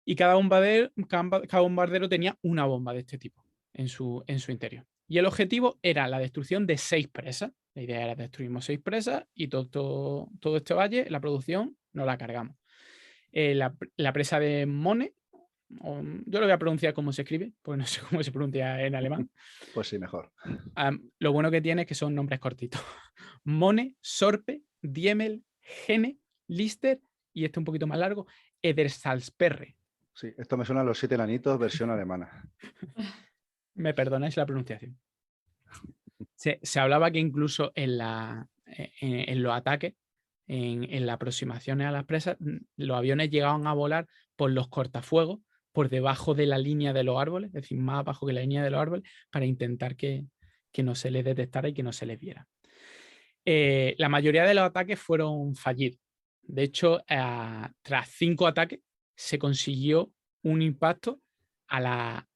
Y cada bombardero tenía una bomba de este tipo en su interior. Y el objetivo era la destrucción de 6 presas. La idea era destruimos 6 presas y todo este valle, la producción, nos la cargamos. La presa de Mone, yo lo voy a pronunciar como se escribe, porque no sé cómo se pronuncia en alemán. Pues sí, mejor. Lo bueno que tiene es que son nombres cortitos. Mone, Sorpe, Diemel, Gene, Lister y este un poquito más largo, Edersalzperre. Sí, esto me suena a los 7 enanitos versión alemana. Me perdonáis la pronunciación. Se hablaba que incluso en los ataques, en las aproximaciones a las presas, los aviones llegaban a volar por los cortafuegos, por debajo de la línea de los árboles, es decir, más abajo que la línea de los árboles, para intentar que no se les detectara y que no se les viera. La mayoría de los ataques fueron fallidos. De hecho, tras 5 ataques, se consiguió un impacto a la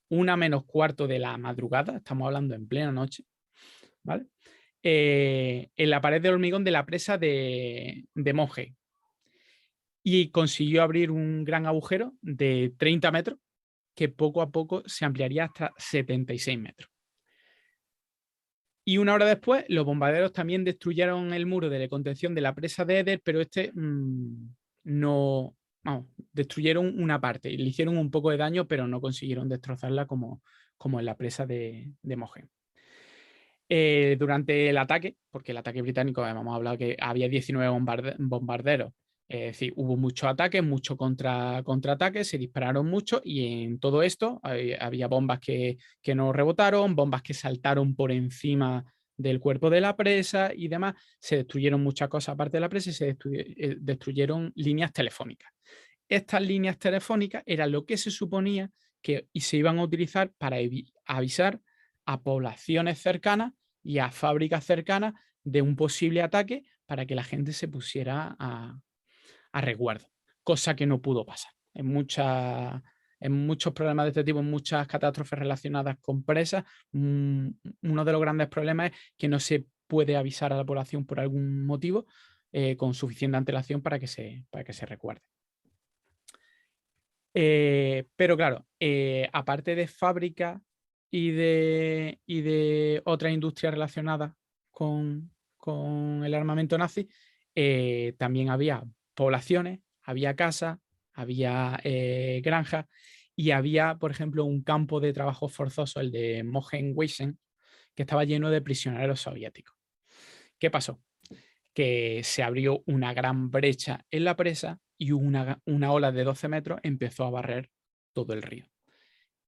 1:45 de la madrugada, estamos hablando en plena noche, ¿vale? En la pared de hormigón de la presa de Moje. Y consiguió abrir un gran agujero de 30 metros que poco a poco se ampliaría hasta 76 metros. Y una hora después, los bombarderos también destruyeron el muro de contención de la presa de Eder, pero no, vamos, destruyeron una parte y le hicieron un poco de daño, pero no consiguieron destrozarla como en la presa de Mohen. Durante el ataque, porque el ataque británico, hemos hablado que había 19 bombarderos, es decir, hubo muchos ataques, muchos contraataques, se dispararon mucho y en todo esto había bombas que no rebotaron, bombas que saltaron por encima del cuerpo de la presa y demás. Se destruyeron muchas cosas aparte de la presa y se destruyeron líneas telefónicas. Estas líneas telefónicas eran lo que se suponía que se iban a utilizar para avisar a poblaciones cercanas y a fábricas cercanas de un posible ataque para que la gente se pusiera a resguardo, cosa que no pudo pasar. En muchos problemas de este tipo, en muchas catástrofes relacionadas con presas, uno de los grandes problemas es que no se puede avisar a la población por algún motivo con suficiente antelación para que se recuerde. Pero claro, aparte de fábricas y de otras industrias relacionadas con el armamento nazi, también había poblaciones, había casas, había granjas y había, por ejemplo, un campo de trabajo forzoso, el de Mohenweisen, que estaba lleno de prisioneros soviéticos. ¿Qué pasó? Que se abrió una gran brecha en la presa y una ola de 12 metros empezó a barrer todo el río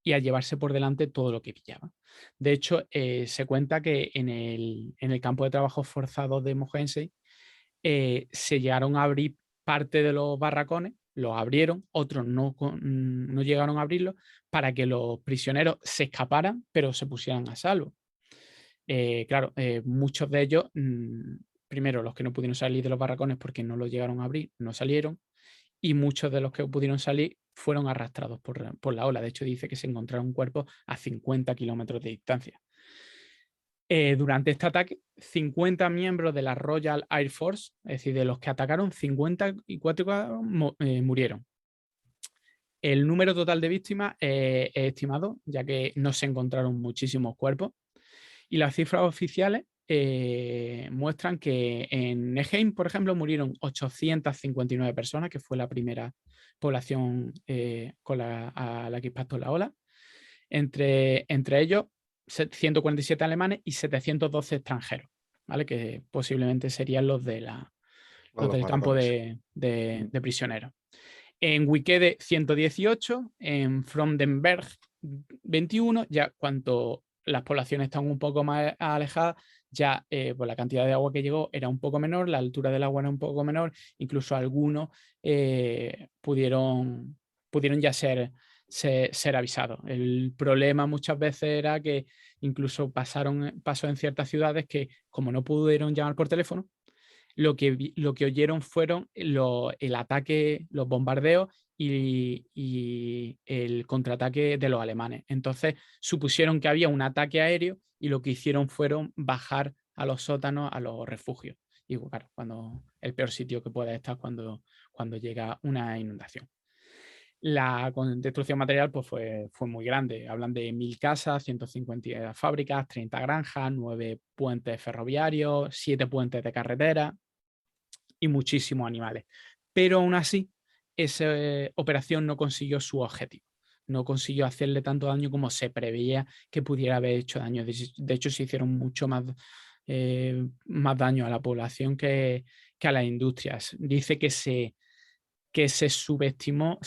y a llevarse por delante todo lo que pillaba. De hecho, se cuenta que en el campo de trabajo forzado de Mohense se llegaron a abrir parte de los barracones, los abrieron, otros no llegaron a abrirlos para que los prisioneros se escaparan, pero se pusieran a salvo. Claro, muchos de ellos, primero los que no pudieron salir de los barracones porque no los llegaron a abrir, no salieron, y muchos de los que pudieron salir fueron arrastrados por la ola. De hecho, dice que se encontraron cuerpos a 50 kilómetros de distancia. Durante este ataque, 50 miembros de la Royal Air Force, es decir, de los que atacaron, 54 murieron. El número total de víctimas es estimado, ya que no se encontraron muchísimos cuerpos. Y las cifras oficiales muestran que en Neheim, por ejemplo, murieron 859 personas, que fue la primera población a la que impactó la ola. Entre ellos, 147 alemanes y 712 extranjeros, ¿vale? Que posiblemente serían los del campo de prisioneros. En Wickede 118, en Frondenberg 21, ya cuanto las poblaciones están un poco más alejadas, ya pues la cantidad de agua que llegó era un poco menor, la altura del agua era un poco menor, incluso algunos pudieron ya ser avisados. El problema muchas veces era que incluso pasó en ciertas ciudades que, como no pudieron llamar por teléfono, lo que oyeron fueron el ataque, los bombardeos y el contraataque de los alemanes. Entonces supusieron que había un ataque aéreo y lo que hicieron fueron bajar a los sótanos, a los refugios. Y claro, el peor sitio que puede estar cuando llega una inundación. La destrucción material pues, fue muy grande. Hablan de 1000 casas, 150 fábricas, 30 granjas, 9 puentes ferroviarios, 7 puentes de carretera y muchísimos animales. Pero aún así, esa operación no consiguió su objetivo. No consiguió hacerle tanto daño como se preveía que pudiera haber hecho daño. De hecho, se hicieron mucho más daño a la población que a las industrias. Dice que se sobreestimó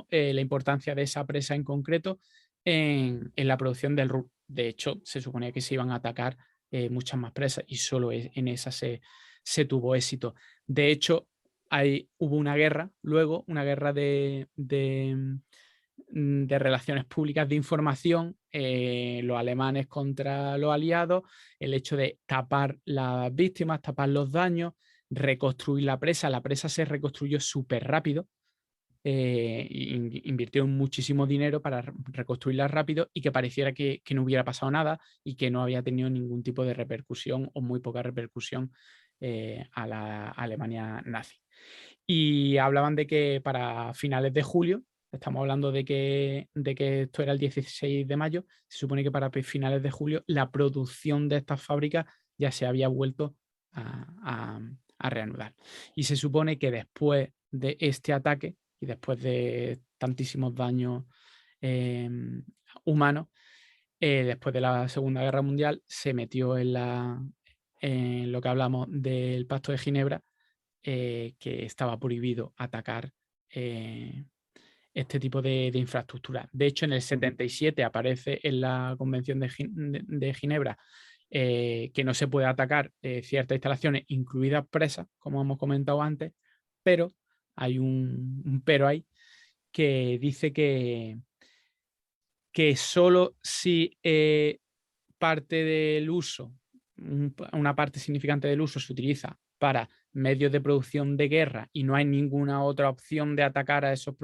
la importancia de esa presa en concreto en la producción del Ruhr. De hecho, se suponía que se iban a atacar muchas más presas y solo en esa se tuvo éxito. De hecho, hubo una guerra, luego una guerra de relaciones públicas de información, los alemanes contra los aliados, el hecho de tapar las víctimas, tapar los daños, reconstruir la presa se reconstruyó súper rápido, invirtieron muchísimo dinero para reconstruirla rápido y que pareciera que no hubiera pasado nada y que no había tenido ningún tipo de repercusión o muy poca repercusión a la Alemania nazi. Y hablaban de que para finales de julio estamos hablando de que esto era el 16 de mayo, se supone que para finales de julio la producción de estas fábricas ya se había vuelto a reanudar. Y se supone que después de este ataque y después de tantísimos daños humanos, después de la Segunda Guerra Mundial, se metió en lo que hablamos del Pacto de Ginebra, que estaba prohibido atacar este tipo de infraestructura. De hecho, en el 77 aparece en la Convención de Ginebra que no se puede atacar ciertas instalaciones, incluidas presas, como hemos comentado antes, pero hay un pero ahí que dice que solo si parte del uso, una parte significante del uso se utiliza para medios de producción de guerra y no hay ninguna otra opción de atacar a esos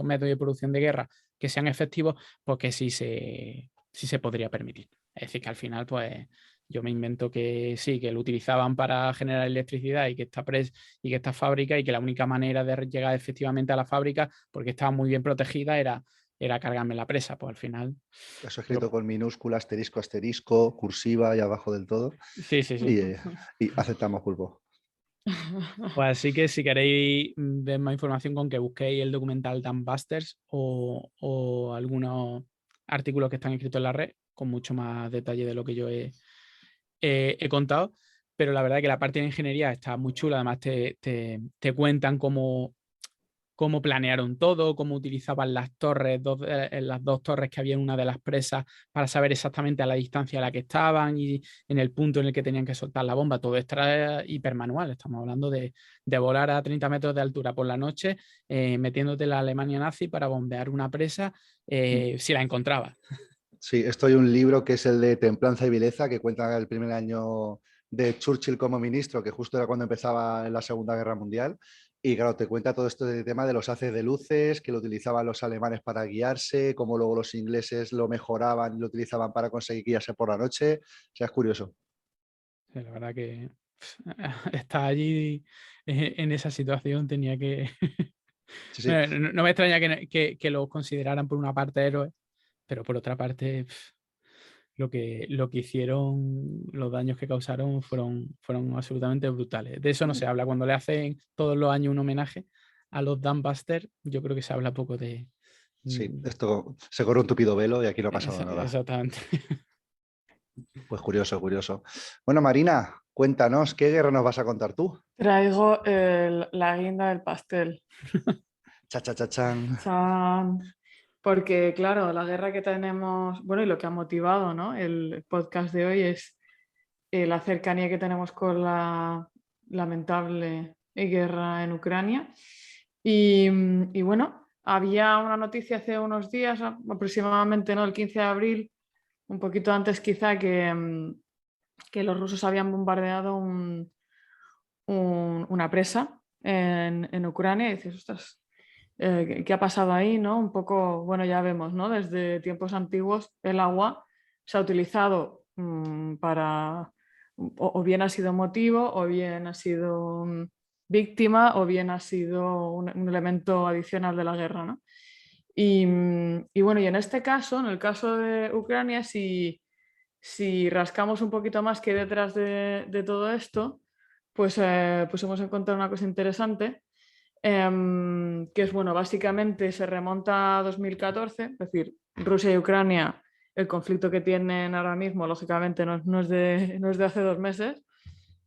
medios de producción de guerra que sean efectivos, pues que sí se podría permitir. Es decir, que al final, pues yo me invento que sí, que lo utilizaban para generar electricidad y que esta fábrica, y que la única manera de llegar efectivamente a la fábrica, porque estaba muy bien protegida, era cargarme la presa. Pues al final... Eso escrito con minúscula, asterisco, asterisco, cursiva y abajo del todo. Sí. Y aceptamos pulpo. Pues así que si queréis ver más información, con que busquéis el documental Dam Busters o algunos artículos que están escritos en la red con mucho más detalle de lo que yo he contado. Pero la verdad es que la parte de ingeniería está muy chula. Además te cuentan cómo planearon todo, cómo utilizaban las torres, las dos torres que había en una de las presas, para saber exactamente a la distancia a la que estaban y en el punto en el que tenían que soltar la bomba. Todo esto era hipermanual. Estamos hablando de volar a 30 metros de altura por la noche, metiéndote en la Alemania nazi para bombear una presa si la encontrabas. Sí, esto hay un libro que es el de Templanza y Vileza, que cuenta el primer año de Churchill como ministro, que justo era cuando empezaba la Segunda Guerra Mundial. Y claro, te cuenta todo esto del tema de los haces de luces, que lo utilizaban los alemanes para guiarse, cómo luego los ingleses lo mejoraban y lo utilizaban para conseguir guiarse por la noche. O sea, es curioso. La verdad que está allí en esa situación, tenía que... Sí, sí. No me extraña que lo consideraran por una parte héroes, pero por otra parte lo que hicieron, los daños que causaron fueron absolutamente brutales. De eso no se habla. Cuando le hacen todos los años un homenaje a los Dam Busters, yo creo que se habla poco de... Sí, esto se corre un tupido velo y aquí no ha pasado nada. Exactamente. Pues curioso, curioso. Bueno, Marina, cuéntanos, ¿qué guerra nos vas a contar tú? Traigo la guinda del pastel. Cha, cha, cha, chan. Chan. Porque, claro, la guerra que tenemos, bueno, y lo que ha motivado, ¿no?, el podcast de hoy es la cercanía que tenemos con la lamentable guerra en Ucrania. Y bueno, había una noticia hace unos días, aproximadamente, ¿no?, el 15 de abril, un poquito antes quizá, que los rusos habían bombardeado una presa en Ucrania. Y dices, ostras, ¿qué ha pasado ahí, ¿no? Un poco, bueno, ya vemos, ¿no?, desde tiempos antiguos el agua se ha utilizado para, o bien ha sido motivo, o bien ha sido víctima, o bien ha sido un elemento adicional de la guerra, ¿no? Y bueno, y en este caso, en el caso de Ucrania, si rascamos un poquito más que detrás de todo esto, pues hemos encontrado una cosa interesante, que es, bueno, básicamente se remonta a 2014, es decir, Rusia y Ucrania, el conflicto que tienen ahora mismo, lógicamente, no es de hace 2 meses,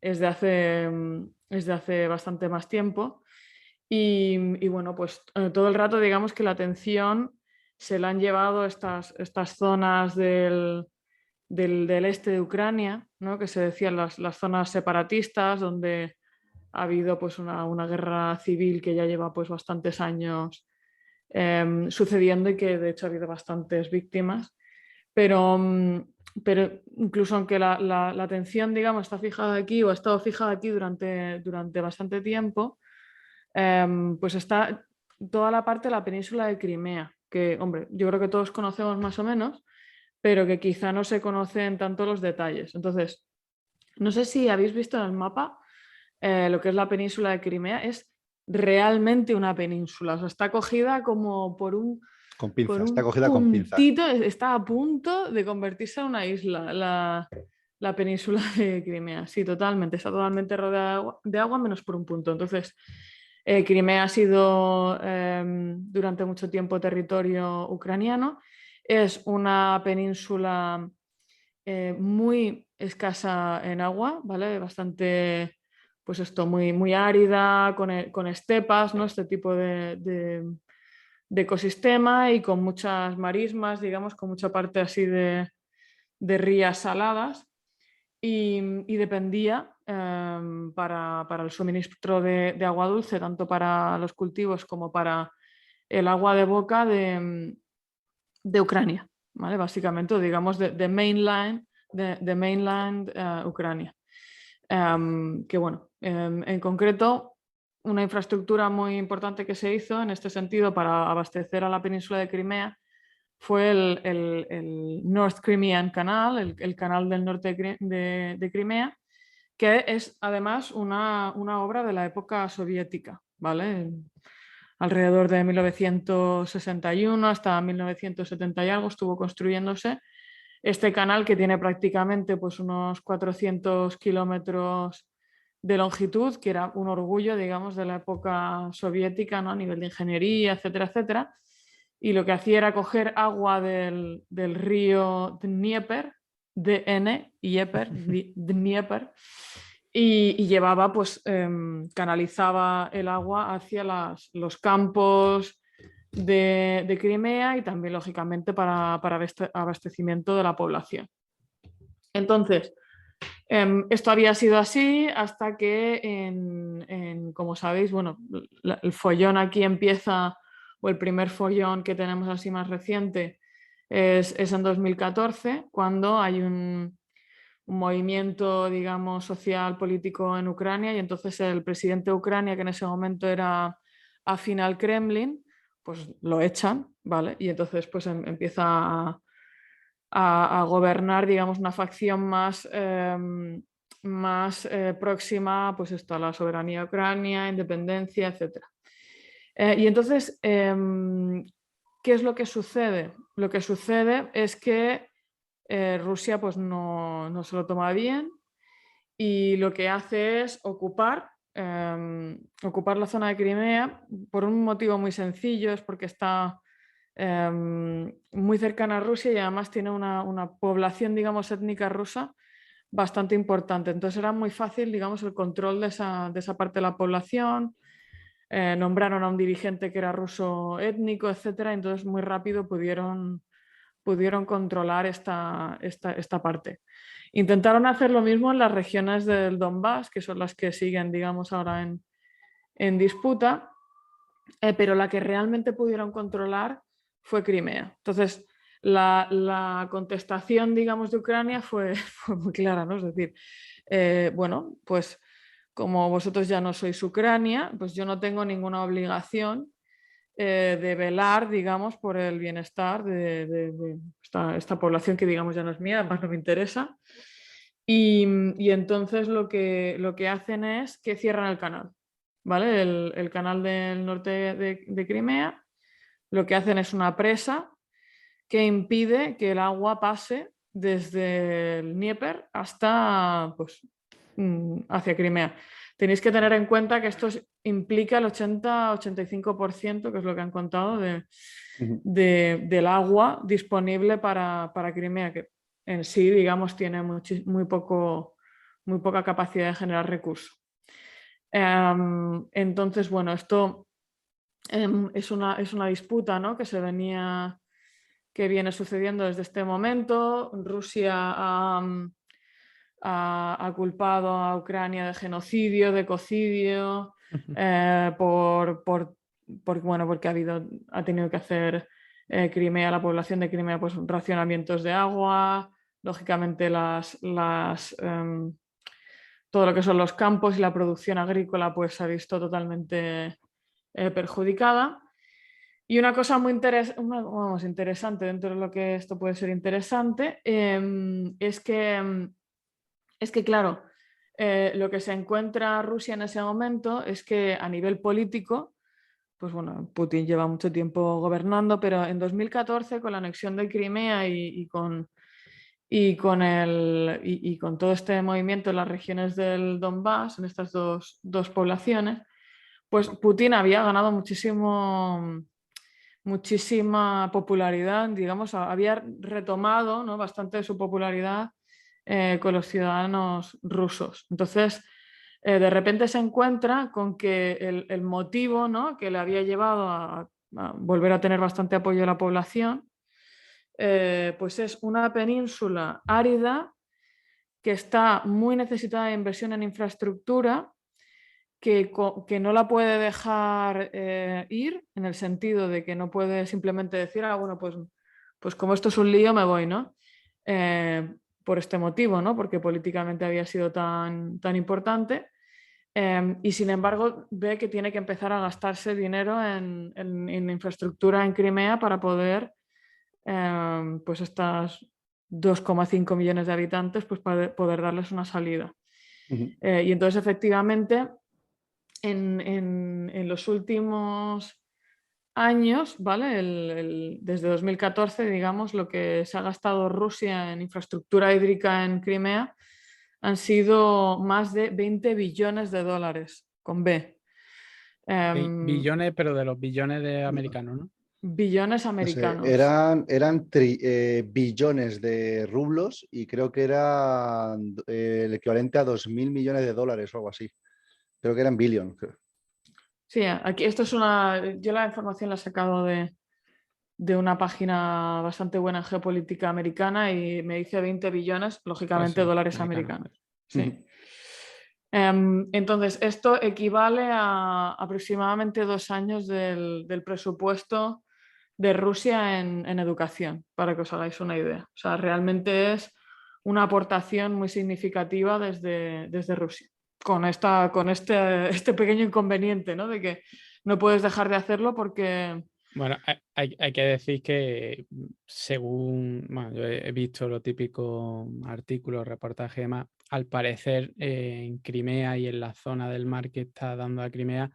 es de hace bastante más tiempo. Y bueno, pues todo el rato, digamos que la atención se la han llevado estas zonas del este de Ucrania, ¿no?, que se decían las zonas separatistas, donde ha habido pues una guerra civil que ya lleva pues bastantes años sucediendo, y que de hecho ha habido bastantes víctimas. Pero incluso aunque la atención, digamos, está fijada aquí, o ha estado fijada aquí durante bastante tiempo, pues está toda la parte de la península de Crimea, que, hombre, yo creo que todos conocemos más o menos, pero que quizá no se conocen tanto los detalles. Entonces, no sé si habéis visto en el mapa lo que es la península de Crimea. Es realmente una península. O sea, está cogida como por un Con pinzas, está un cogida con pinzas. puntito, está a punto de convertirse en una isla, la península de Crimea. Sí, totalmente, está totalmente rodeada de agua menos por un punto. Entonces, Crimea ha sido durante mucho tiempo territorio ucraniano. Es una península muy escasa en agua, ¿vale? Bastante, pues esto, muy árida, con estepas, ¿no? Este tipo de ecosistema y con muchas marismas, digamos, con mucha parte así de rías saladas y dependía para el suministro de agua dulce, tanto para los cultivos como para el agua de boca de Ucrania, ¿vale? Básicamente, digamos, de mainland Ucrania. Que bueno, en concreto, una infraestructura muy importante que se hizo en este sentido para abastecer a la península de Crimea fue el North Crimean Canal, el canal del norte de Crimea, que es además una obra de la época soviética, ¿vale? Alrededor de 1961 hasta 1970 y algo estuvo construyéndose este canal, que tiene prácticamente pues, unos 400 kilómetros de longitud, que era un orgullo, digamos, de la época soviética, ¿no? A nivel de ingeniería, etcétera, etcétera. Y lo que hacía era coger agua del río Dnieper, DN, Dnieper, y llevaba, pues, canalizaba el agua hacia los campos de Crimea y también, lógicamente, para abastecimiento de la población. Entonces, esto había sido así hasta que, como sabéis, bueno, el follón aquí empieza, o el primer follón que tenemos así más reciente, es en 2014, cuando hay un movimiento, digamos, social, político en Ucrania, y entonces el presidente de Ucrania, que en ese momento era afín al Kremlin, pues lo echan, ¿vale? Y entonces pues empieza a gobernar, digamos, una facción más próxima, pues esto, a la soberanía de Ucrania, independencia, etc. Y entonces, ¿qué es lo que sucede? Lo que sucede es que Rusia pues no se lo toma bien y lo que hace es ocupar la zona de Crimea por un motivo muy sencillo, es porque está muy cercana a Rusia y además tiene una población, digamos, étnica rusa bastante importante. Entonces era muy fácil, digamos, el control de esa parte de la población. Nombraron a un dirigente que era ruso étnico, etcétera, entonces muy rápido pudieron controlar esta parte. Intentaron hacer lo mismo en las regiones del Donbass, que son las que siguen, digamos, ahora en disputa, pero la que realmente pudieron controlar fue Crimea. Entonces, la contestación, digamos, de Ucrania fue muy clara, ¿no? Es decir, bueno, pues como vosotros ya no sois Ucrania, pues yo no tengo ninguna obligación de velar, digamos, por el bienestar de esta población que, digamos, ya no es mía, además no me interesa. Y entonces lo que hacen es que cierran el canal, ¿vale? El canal del norte de Crimea. Lo que hacen es una presa que impide que el agua pase desde el Dnieper hasta, pues, hacia Crimea. Tenéis que tener en cuenta que esto implica el 80-85%, que es lo que han contado, del agua disponible para Crimea, que en sí, digamos, tiene muy poca capacidad de generar recursos. Entonces, bueno, esto es una disputa, ¿no? que viene sucediendo desde este momento. Rusia ha culpado a Ucrania de genocidio, de ecocidio, porque ha tenido que hacer Crimea, la población de Crimea, pues racionamientos de agua, lógicamente todo lo que son los campos y la producción agrícola pues se ha visto totalmente perjudicada. Y una cosa muy interesante dentro de lo que esto puede ser interesante es que claro, lo que se encuentra Rusia en ese momento es que a nivel político, pues bueno, Putin lleva mucho tiempo gobernando, pero en 2014 con la anexión de Crimea y con todo este movimiento en las regiones del Donbass, en estas dos poblaciones, pues Putin había ganado muchísima popularidad, digamos, había retomado, ¿no?, bastante de su popularidad con los ciudadanos rusos. Entonces, de repente se encuentra con que el motivo, ¿no?, que le había llevado a volver a tener bastante apoyo de la población, pues es una península árida que está muy necesitada de inversión en infraestructura, que no la puede dejar ir, en el sentido de que no puede simplemente decir, bueno, pues como esto es un lío, me voy, ¿no? Por este motivo, ¿no? Porque políticamente había sido tan importante. Y sin embargo ve que tiene que empezar a gastarse dinero en infraestructura en Crimea para poder, pues estas 2,5 millones de habitantes, pues para poder darles una salida. Y entonces efectivamente en los últimos años, ¿vale? Desde 2014, digamos, lo que se ha gastado Rusia en infraestructura hídrica en Crimea han sido más de 20 billones de dólares, con B. Billones, pero de los billones de americanos, ¿no? Billones No sé, americanos. eran billones de rublos y creo que era el equivalente a 2.000 millones de dólares o algo así. Creo que eran billion. Sí, aquí esto es yo la información la he sacado de una página bastante buena en geopolítica americana y me dice 20 billones, lógicamente, Pues sí, dólares americanos. Sí. Entonces, esto equivale a aproximadamente 2 años del presupuesto de Rusia en educación, para que os hagáis una idea. O sea, realmente es una aportación muy significativa desde Rusia, con este pequeño inconveniente, ¿no?, de que no puedes dejar de hacerlo porque... Bueno, hay que decir que según, bueno, yo he visto los típicos artículos, reportajes y demás, al parecer en Crimea y en la zona del mar que está dando a Crimea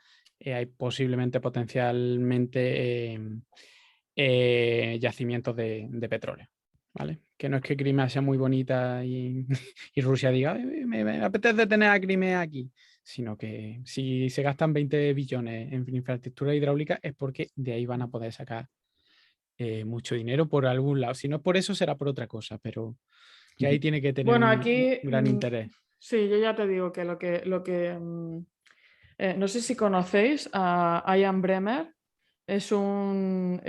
hay posiblemente, potencialmente, yacimientos de petróleo, ¿vale? Que no es que Crimea sea muy bonita y, y Rusia diga, me apetece tener a Crimea aquí, sino que si se gastan 20 billones en infraestructura hidráulica es porque de ahí van a poder sacar mucho dinero por algún lado. Si no es por eso, será por otra cosa, pero que ahí tiene que tener Bueno, un aquí gran interés. sí, yo ya te digo que no sé si conocéis a Ian Bremmer, es un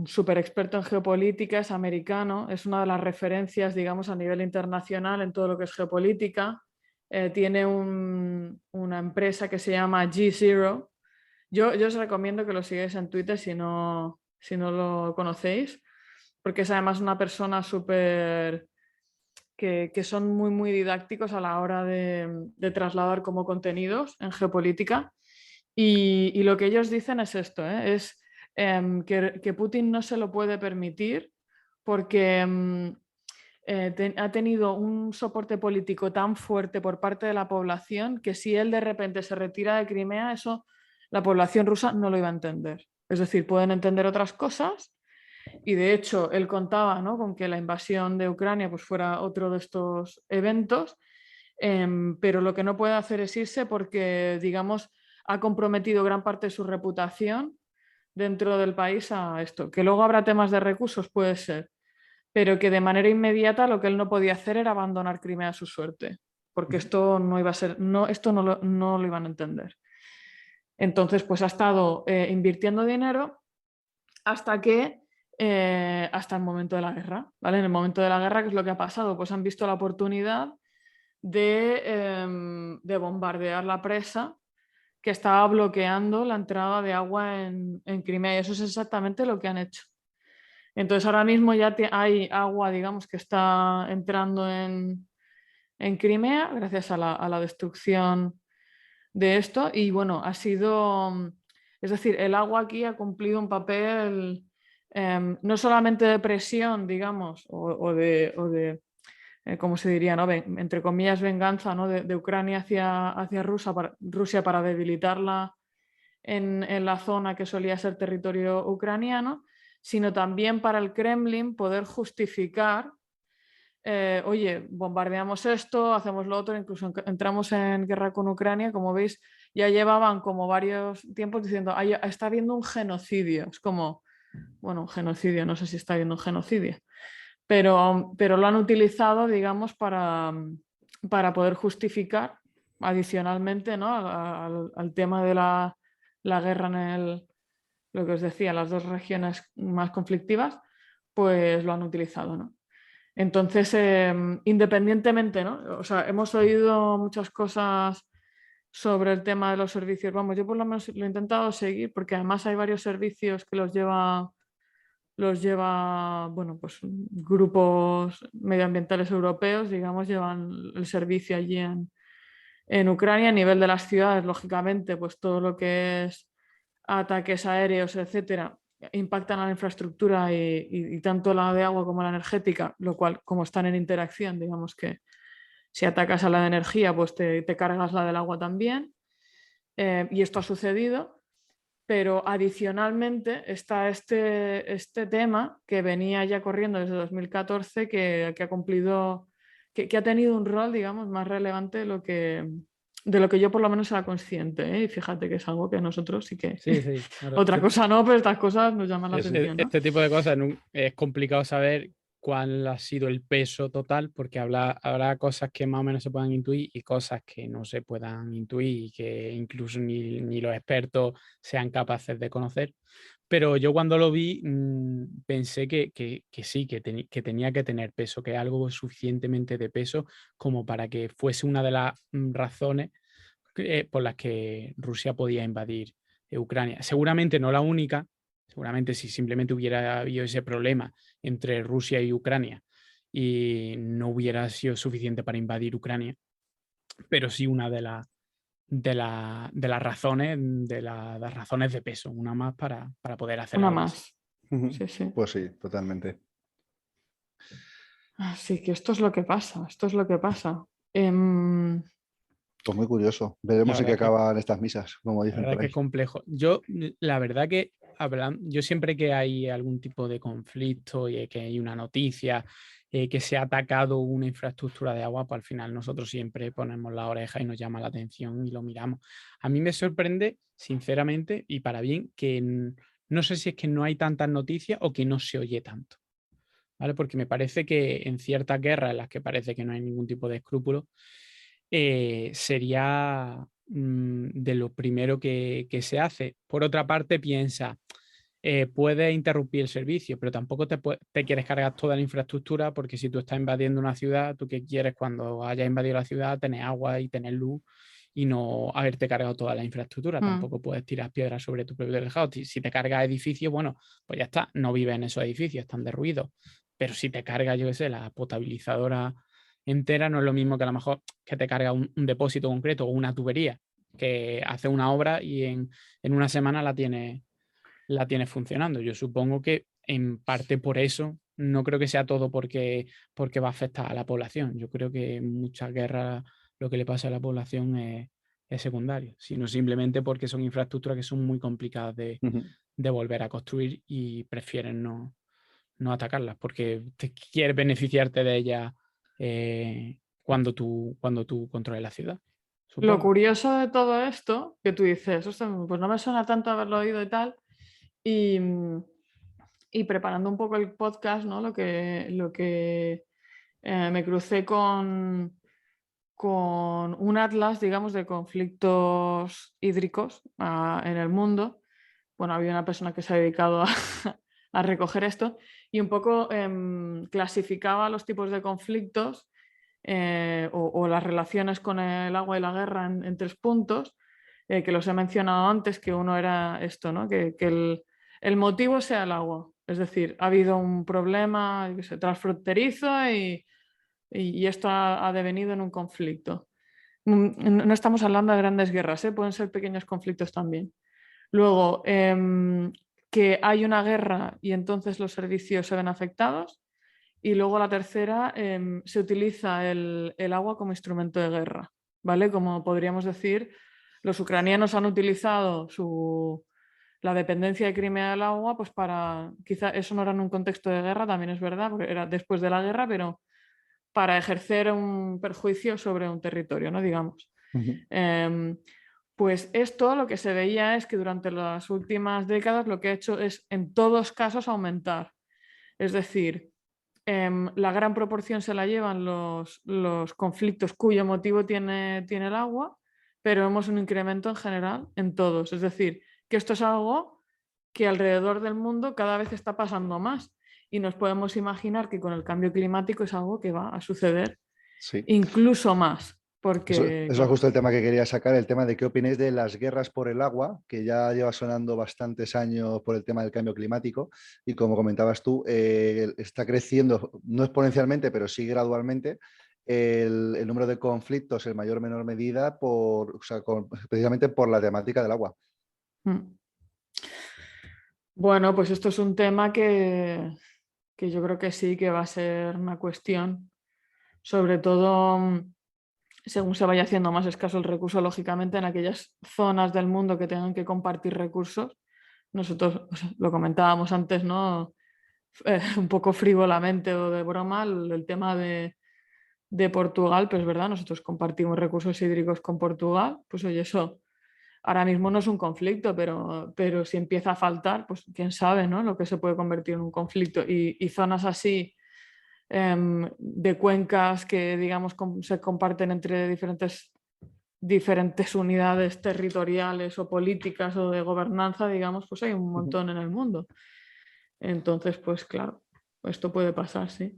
súper experto en geopolítica, es americano, es una de las referencias, digamos, a nivel internacional en todo lo que es geopolítica. Tiene una empresa que se llama G0. Yo os recomiendo que lo sigáis en Twitter si no lo conocéis, porque es además una persona súper... Que son muy didácticos a la hora de trasladar como contenidos en geopolítica. Y lo que ellos dicen es esto, es que Putin no se lo puede permitir porque ha tenido un soporte político tan fuerte por parte de la población que si él de repente se retira de Crimea, eso la población rusa no lo iba a entender. Es decir, pueden entender otras cosas y de hecho él contaba, ¿no?, con que la invasión de Ucrania pues fuera otro de estos eventos, pero lo que no puede hacer es irse porque, digamos, ha comprometido gran parte de su reputación dentro del país a esto. Que luego habrá temas de recursos, puede ser, pero que de manera inmediata lo que él no podía hacer era abandonar Crimea a su suerte, porque esto no iba a ser, esto no lo iban a entender. Entonces, pues ha estado invirtiendo dinero hasta el momento de la guerra, ¿vale? En el momento de la guerra, ¿qué es lo que ha pasado? Pues han visto la oportunidad de bombardear la presa que estaba bloqueando la entrada de agua en Crimea, y eso es exactamente lo que han hecho. Entonces ahora mismo ya hay agua, digamos, que está entrando en Crimea gracias a la destrucción de esto, y bueno, es decir, el agua aquí ha cumplido un papel no solamente de presión, digamos, o de ¿cómo se diría? ¿No? Entre comillas, venganza, ¿no? de Ucrania hacia Rusia para debilitarla en la zona que solía ser territorio ucraniano, sino también para el Kremlin poder justificar, oye, bombardeamos esto, hacemos lo otro, incluso entramos en guerra con Ucrania, como veis, ya llevaban como varios tiempos diciendo, está habiendo un genocidio. Es como, bueno, un genocidio, no sé si está habiendo un genocidio, pero lo han utilizado, digamos, para poder justificar adicionalmente, ¿no? al tema de la guerra lo que os decía, las dos regiones más conflictivas, pues lo han utilizado, ¿no? Entonces, independientemente, ¿no? O sea, hemos oído muchas cosas sobre el tema de los servicios. Vamos, yo por lo menos lo he intentado seguir porque además hay varios servicios que los lleva, bueno, pues grupos medioambientales europeos, digamos, llevan el servicio allí en Ucrania. A nivel de las ciudades, lógicamente, pues todo lo que es ataques aéreos, etcétera, impactan a la infraestructura y tanto la de agua como la energética, lo cual, como están en interacción, digamos que si atacas a la de energía, pues te cargas la del agua también. Y esto ha sucedido, pero adicionalmente está este tema que venía ya corriendo desde 2014, que ha cumplido, que ha tenido un rol, digamos, más relevante de lo que yo por lo menos era consciente, ¿eh? Y fíjate que es algo que nosotros sí que... Sí, sí. Claro. Otra cosa no, pero estas cosas nos llaman la atención, ¿no? Este tipo de cosas es complicado saber cuál ha sido el peso total, porque habrá cosas que más o menos se puedan intuir y cosas que no se puedan intuir y que incluso ni los expertos sean capaces de conocer. Pero yo cuando lo vi pensé que sí, que tenía que tener peso, que algo suficientemente de peso como para que fuese una de las razones por las que Rusia podía invadir Ucrania. Seguramente no la única. Seguramente si simplemente hubiera habido ese problema entre Rusia y Ucrania y no hubiera sido suficiente para invadir Ucrania, pero sí una de las razones de peso, una más para poder hacer Una algo más. Ujú. Sí, sí. Pues sí, totalmente. Así que esto es lo que pasa, esto es lo que pasa. Pues muy curioso. Veremos en qué acaban estas misas, como La dicen verdad por que ahí. es complejo. La verdad que yo siempre que hay algún tipo de conflicto y que hay una noticia que se ha atacado una infraestructura de agua, pues al final nosotros siempre ponemos la oreja y nos llama la atención y lo miramos. A mí me sorprende, sinceramente, y para bien, que no sé si es que no hay tantas noticias o que no se oye tanto, ¿vale? Porque me parece que en ciertas guerras en las que parece que no hay ningún tipo de escrúpulo, sería de lo primero que se hace. Por otra parte, piensa, puedes interrumpir el servicio, pero tampoco te quieres cargar toda la infraestructura, porque si tú estás invadiendo una ciudad, tú qué quieres cuando hayas invadido la ciudad, tener agua y tener luz y no haberte cargado toda la infraestructura. Tampoco puedes tirar piedras sobre tu propio tejado. Si te cargas edificios, bueno, pues ya está, no vives en esos edificios, están derruidos. Pero si te cargas, yo qué sé, la potabilizadora entera, no es lo mismo que a lo mejor que te carga un depósito concreto o una tubería que hace una obra y en una semana la tienes funcionando. Yo supongo que en parte por eso, no creo que sea todo porque va a afectar a la población. Yo creo que en muchas guerras lo que le pasa a la población es secundario, sino simplemente porque son infraestructuras que son muy complicadas de volver a construir y prefieren no atacarlas porque te quieres beneficiarte de ellas cuando tú controles la ciudad. Lo Supongo. curioso de todo esto, que tú dices, "Ostras, pues no me suena tanto haberlo oído y tal", y preparando un poco el podcast, ¿no? Lo que me crucé con un atlas, digamos, de conflictos hídricos en el mundo. Bueno, había una persona que se ha dedicado a recoger esto y un poco clasificaba los tipos de conflictos o las relaciones con el agua y la guerra en 3 puntos, que los he mencionado antes, que uno era esto, ¿no? que el motivo sea el agua. Es decir, ha habido un problema transfronterizo y esto ha devenido en un conflicto. No estamos hablando de grandes guerras, pueden ser pequeños conflictos también. Luego, que hay una guerra y entonces los servicios se ven afectados. Y luego la tercera, se utiliza el agua como instrumento de guerra, ¿vale? Como podríamos decir, los ucranianos han utilizado la dependencia de Crimea del agua, pues quizá eso no era en un contexto de guerra, también es verdad, porque era después de la guerra, pero para ejercer un perjuicio sobre un territorio, ¿no? Digamos. Pues esto lo que se veía es que durante las últimas décadas lo que ha hecho es en todos casos aumentar. Es decir, la gran proporción se la llevan los conflictos cuyo motivo tiene el agua, pero vemos un incremento en general en todos. Es decir, que esto es algo que alrededor del mundo cada vez está pasando más y nos podemos imaginar que con el cambio climático es algo que va a suceder incluso más. Porque, eso es justo el tema que quería sacar, el tema de qué opináis de las guerras por el agua, que ya lleva sonando bastantes años por el tema del cambio climático y como comentabas tú, está creciendo, no exponencialmente, pero sí gradualmente, el número de conflictos en mayor o menor medida precisamente por la temática del agua. Bueno, pues esto es un tema que yo creo que sí que va a ser una cuestión, sobre todo según se vaya haciendo más escaso el recurso, lógicamente en aquellas zonas del mundo que tengan que compartir recursos. Nosotros lo comentábamos antes, ¿no? Un poco frívolamente o de broma, el tema de Portugal, pues es verdad, nosotros compartimos recursos hídricos con Portugal, pues oye, eso ahora mismo no es un conflicto, pero si empieza a faltar, pues quién sabe, ¿no? Lo que se puede convertir en un conflicto. Y zonas así de cuencas que, digamos, se comparten entre diferentes unidades territoriales o políticas o de gobernanza, digamos, pues hay un montón en el mundo. Entonces, pues claro, esto puede pasar, sí.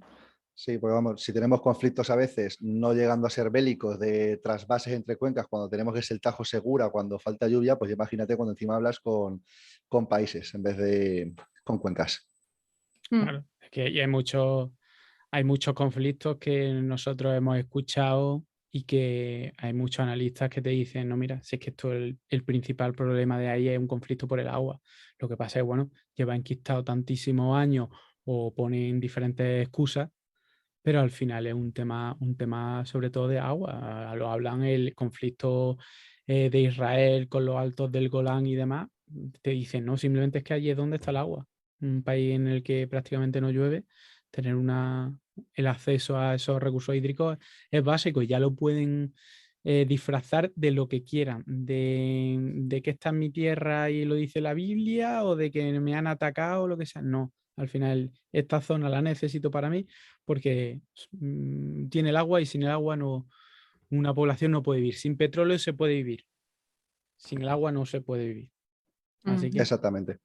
Sí, porque vamos, si tenemos conflictos a veces no llegando a ser bélicos de trasvases entre cuencas, cuando tenemos que es el Tajo Segura, cuando falta lluvia, pues imagínate cuando encima hablas con países en vez de con cuencas. Claro, es que hay muchos conflictos que nosotros hemos escuchado y que hay muchos analistas que te dicen, no, mira, si es que esto el principal problema de ahí es un conflicto por el agua. Lo que pasa es, bueno, lleva enquistado tantísimos años o ponen diferentes excusas, pero al final es un tema sobre todo de agua. Lo hablan el conflicto de Israel con los altos del Golán y demás. Te dicen, no, simplemente es que allí es donde está el agua. Un país en el que prácticamente no llueve, tener el acceso a esos recursos hídricos es básico y ya lo pueden disfrazar de lo que quieran, de que esta es mi tierra y lo dice la Biblia o de que me han atacado o lo que sea. No, al final esta zona la necesito para mí porque tiene el agua y sin el agua una población no puede vivir. Sin petróleo se puede vivir, sin el agua no se puede vivir. Así que... Exactamente.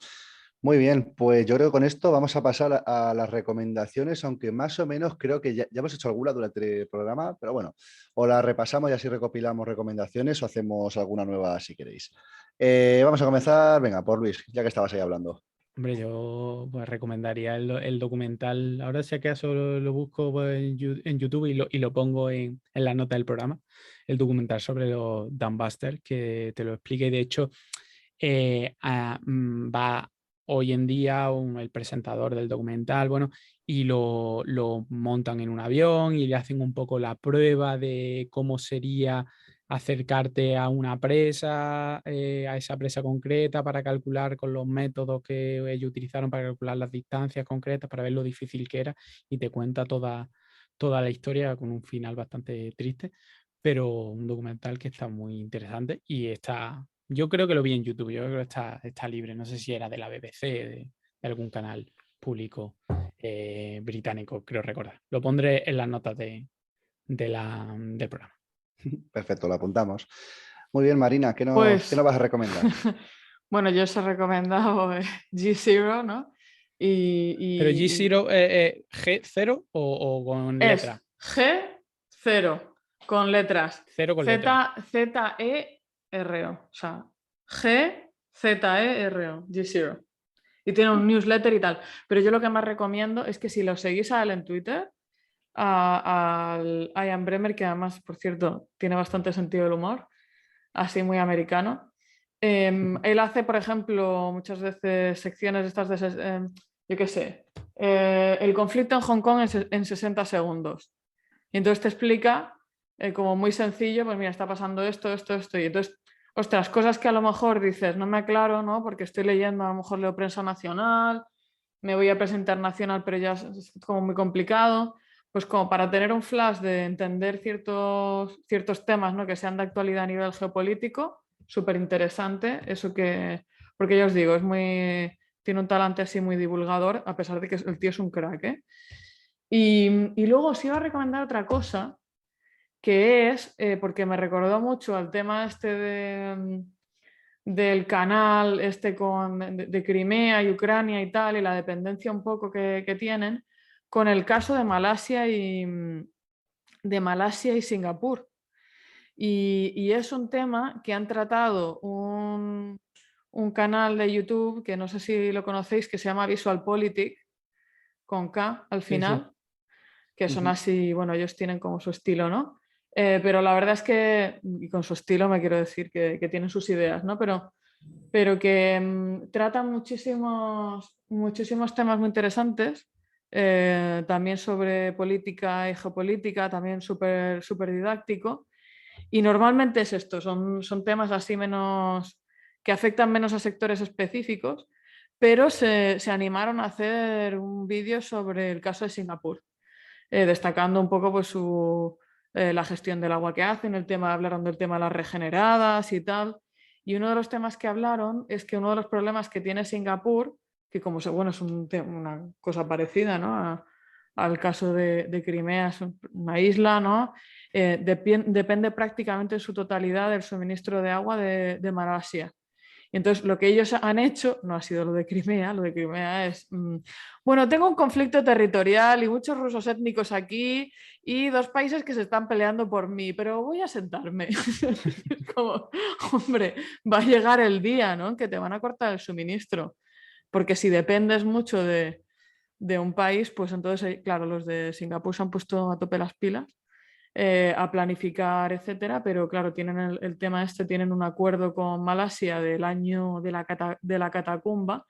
Muy bien, pues yo creo que con esto vamos a pasar a las recomendaciones, aunque más o menos creo que ya hemos hecho alguna durante el programa, pero bueno, o la repasamos y así recopilamos recomendaciones o hacemos alguna nueva si queréis. Vamos a comenzar, venga, por Luis, ya que estabas ahí hablando. Hombre, yo pues, recomendaría el documental. Ahora si acaso lo busco pues, en YouTube y lo pongo en la nota del programa. El documental sobre los Dambusters, que te lo explique. De hecho, va hoy en día el presentador del documental, bueno, y lo montan en un avión y le hacen un poco la prueba de cómo sería acercarte a una presa, a esa presa concreta para calcular con los métodos que ellos utilizaron para calcular las distancias concretas, para ver lo difícil que era y te cuenta toda la historia con un final bastante triste, pero un documental que está muy interesante y yo creo que lo vi en YouTube, yo creo que está libre, no sé si era de la BBC, de algún canal público británico, creo recordar. Lo pondré en las notas del programa. Perfecto, lo apuntamos. Muy bien, Marina, ¿qué nos vas a recomendar? Bueno, yo os he recomendado G0, ¿no? ¿Pero G0 G0 o con letras? G0 con letras. Cero con letras. Z-E-R-O. O sea, G-Z-E-R-O. G0. Y tiene un newsletter y tal. Pero yo lo que más recomiendo es que si lo seguís a él en Twitter, al Ian Bremmer, que además, por cierto, tiene bastante sentido del humor, así muy americano. Él hace, por ejemplo, muchas veces secciones estas de, yo qué sé, el conflicto en Hong Kong en 60 segundos. Y entonces te explica como muy sencillo, pues mira, está pasando esto. Y entonces, ostras, cosas que a lo mejor dices, no me aclaro, ¿no? Porque estoy leyendo, a lo mejor leo prensa nacional, me voy a prensa internacional, pero ya es como muy complicado. Pues como para tener un flash de entender ciertos temas, ¿no? Que sean de actualidad a nivel geopolítico, súper interesante. Eso que, porque ya os digo, tiene un talante así muy divulgador, a pesar de que el tío es un crack, ¿eh? Y luego os iba a recomendar otra cosa, que es, porque me recordó mucho al tema del canal de Crimea y Ucrania y tal, y la dependencia un poco que tienen, con el caso de Malasia y Singapur. Y es un tema que han tratado un canal de YouTube, que no sé si lo conocéis, que se llama VisualPolitik, con K al final, sí. Que son así, bueno, ellos tienen como su estilo, ¿no? Pero la verdad es que, y con su estilo me quiero decir que tienen sus ideas, ¿no? Pero que tratan muchísimos temas muy interesantes, también sobre política y geopolítica, también súper didáctico. Y normalmente es esto, son temas así que afectan menos a sectores específicos, pero se animaron a hacer un vídeo sobre el caso de Singapur, destacando un poco pues, la gestión del agua que hacen, hablaron del tema de las regeneradas y tal. Y uno de los temas que hablaron es que uno de los problemas que tiene Singapur, que como bueno, es una cosa parecida, ¿no? al caso de Crimea, es una isla, ¿no? Depende prácticamente en su totalidad del suministro de agua de Malasia. Y entonces lo que ellos han hecho no ha sido lo de Crimea es, bueno, tengo un conflicto territorial y muchos rusos étnicos aquí y 2 países que se están peleando por mí, pero voy a sentarme. Como, hombre, va a llegar el día, ¿no? Que te van a cortar el suministro, porque si dependes mucho de un país, pues entonces, claro, los de Singapur se han puesto a tope las pilas. A planificar, etcétera, pero claro, tienen el tema tienen un acuerdo con Malasia del año de la catacumba,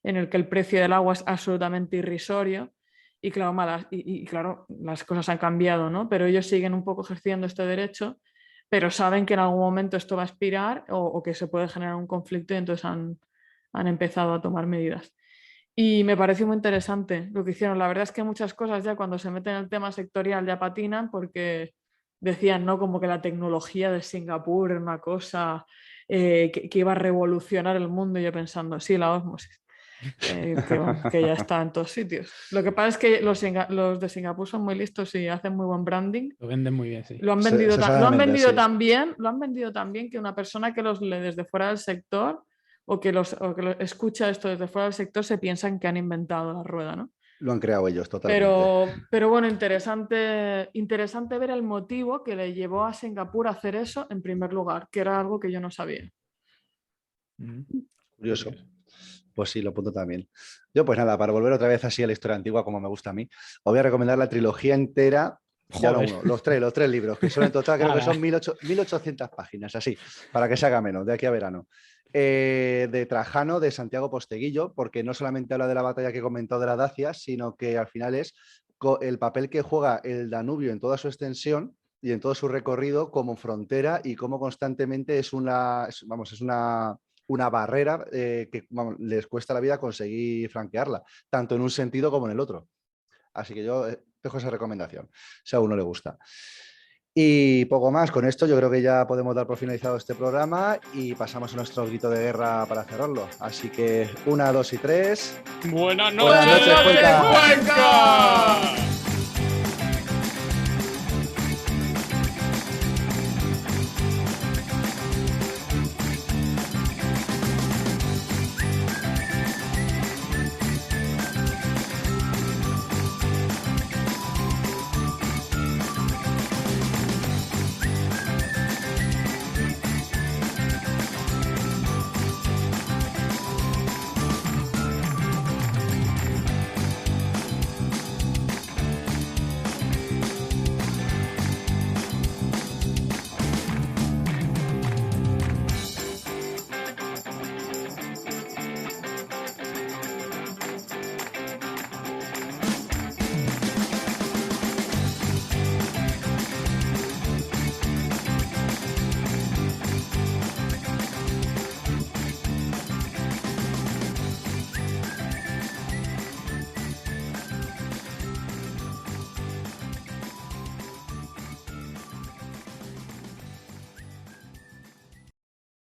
en el que el precio del agua es absolutamente irrisorio y claro, claro, las cosas han cambiado, ¿no? Pero ellos siguen un poco ejerciendo este derecho, pero saben que en algún momento esto va a expirar o que se puede generar un conflicto y entonces han empezado a tomar medidas. Y me pareció muy interesante lo que hicieron. La verdad es que muchas cosas ya cuando se meten en el tema sectorial ya patinan porque decían, ¿no? Como que la tecnología de Singapur era una cosa que iba a revolucionar el mundo. Y yo pensando, sí, la ósmosis, que ya está en todos sitios. Lo que pasa es que los de Singapur son muy listos y hacen muy buen branding. Lo venden muy bien, sí. Lo han vendido tan bien que una persona que los lee desde fuera del sector o que escucha esto desde fuera del sector se piensan que han inventado la rueda, ¿no? Lo han creado ellos totalmente. Pero bueno, interesante ver el motivo que le llevó a Singapur a hacer eso en primer lugar, que era algo que yo no sabía. Curioso. Pues sí, lo apunto también. Yo pues nada, para volver otra vez así a la historia antigua como me gusta a mí, os voy a recomendar la trilogía entera. Ya no uno, los tres libros, que son en total creo que son 1800 páginas, así, para que se haga menos, de aquí a verano. De Trajano, de Santiago Posteguillo, porque no solamente habla de la batalla que he comentado de la Dacia, sino que al final es el papel que juega el Danubio en toda su extensión y en todo su recorrido como frontera y cómo constantemente es una barrera que les cuesta la vida conseguir franquearla, tanto en un sentido como en el otro. Así que yo dejo esa recomendación, si a uno le gusta. Y poco más, con esto yo creo que ya podemos dar por finalizado este programa y pasamos a nuestro grito de guerra para cerrarlo. Así que 1, 2 y 3. Buenas noches, Buenas noches, Cuenca.